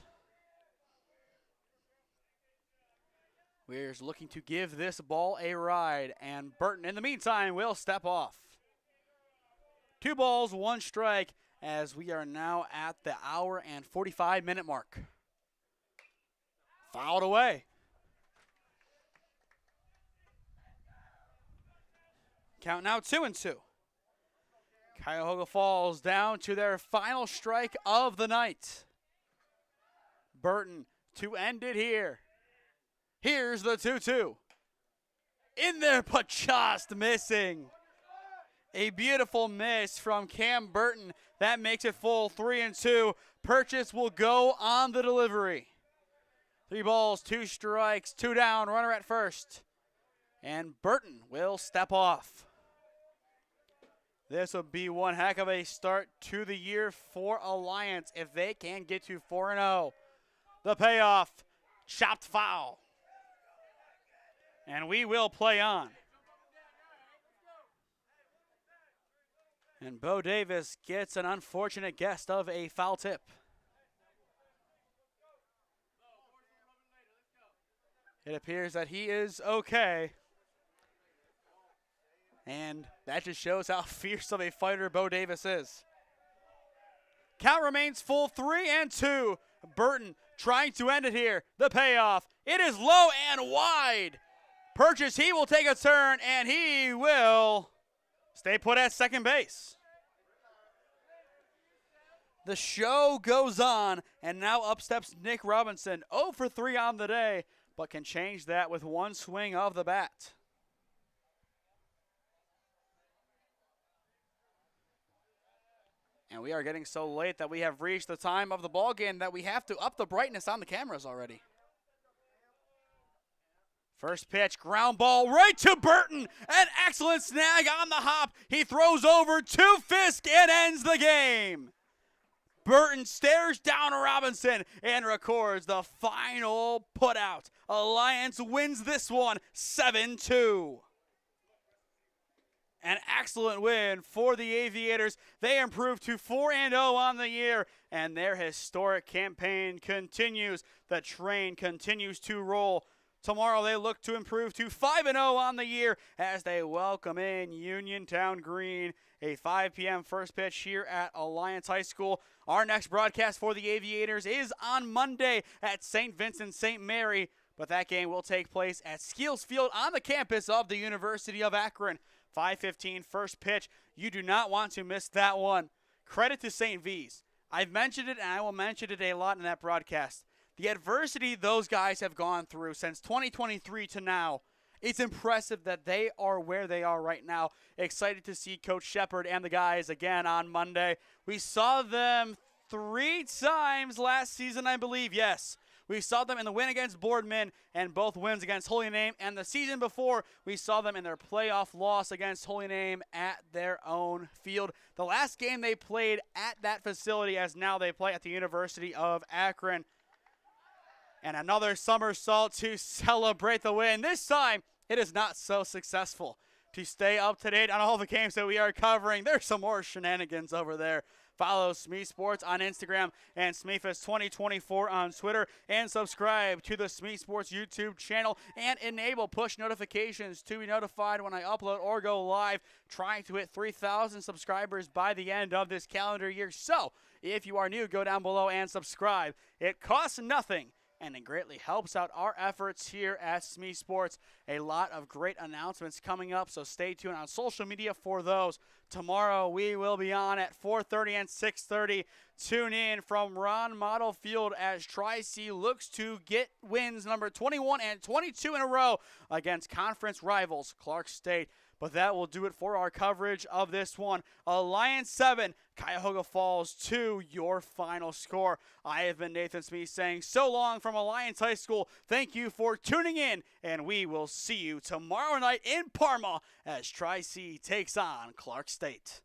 Weirs looking to give this ball a ride, and Burton in the meantime will step off. 2 balls, 1 strike, as we are now at the hour and 45-minute mark. Fouled away. Count now 2-2. Cuyahoga Falls down to their final strike of the night. Burton to end it here. Here's the 2-2. In there, but just missing. A beautiful miss from Cam Burton. That makes it full 3-2. Purchase will go on the delivery. 3 balls, 2 strikes, 2 down, runner at first. And Burton will step off. This will be one heck of a start to the year for Alliance if they can get to 4-0. The payoff, chopped foul. And we will play on. And Bo Davis gets an unfortunate guest of a foul tip. It appears that he is okay. And that just shows how fierce of a fighter Bo Davis is. Count remains full, 3-2. Burton trying to end it here. The payoff. It is low and wide. Purchase, he will take a turn, and he will stay put at second base. The show goes on, and now up steps Nick Robinson. 0 for 3 on the day, but can change that with 1 swing of the bat. And we are getting so late that we have reached the time of the ball game that we have to up the brightness on the cameras already. First pitch, ground ball right to Burton. An excellent snag on the hop. He throws over to Fisk and ends the game. Burton stares down Robinson and records the final putout. Alliance wins this one 7-2. An excellent win for the Aviators. They improve to 4-0 on the year, and their historic campaign continues. The train continues to roll. Tomorrow they look to improve to 5-0 on the year as they welcome in Uniontown Green. A 5 p.m. first pitch here at Alliance High School. Our next broadcast for the Aviators is on Monday at St. Vincent St. Mary, but that game will take place at Skeels Field on the campus of the University of Akron. 5:15 first pitch. You do not want to miss that one. Credit to St. V's. I've mentioned it, and I will mention it a lot in that broadcast. The adversity those guys have gone through since 2023 to now It's impressive that they are where they are right now. Excited to see Coach Shepard and the guys again on Monday. We saw them 3 times last season, I believe. Yes. We saw them in the win against Boardman and both wins against Holy Name. And the season before, we saw them in their playoff loss against Holy Name at their own field. The last game they played at that facility, as now they play at the University of Akron. And another somersault to celebrate the win. This time, it is not so successful. To stay up to date on all the games that we are covering, there's some more shenanigans over there. Follow SmeeSports on Instagram and SmeeFest2024 on Twitter, and subscribe to the SmeeSports YouTube channel and enable push notifications to be notified when I upload or go live, trying to hit 3,000 subscribers by the end of this calendar year. So if you are new, go down below and subscribe. It costs nothing, and it greatly helps out our efforts here at SmeeSports. A lot of great announcements coming up, so stay tuned on social media for those. Tomorrow we will be on at 4:30 and 6:30. Tune in from Ron Model Field as Tri-C looks to get wins number 21 and 22 in a row against conference rivals Clark State. But that will do it for our coverage of this one. Alliance 7, Cuyahoga Falls 2, your final score. I have been Nathan Smee saying so long from Alliance High School. Thank you for tuning in, and we will see you tomorrow night in Parma as Tri-C takes on Clark State.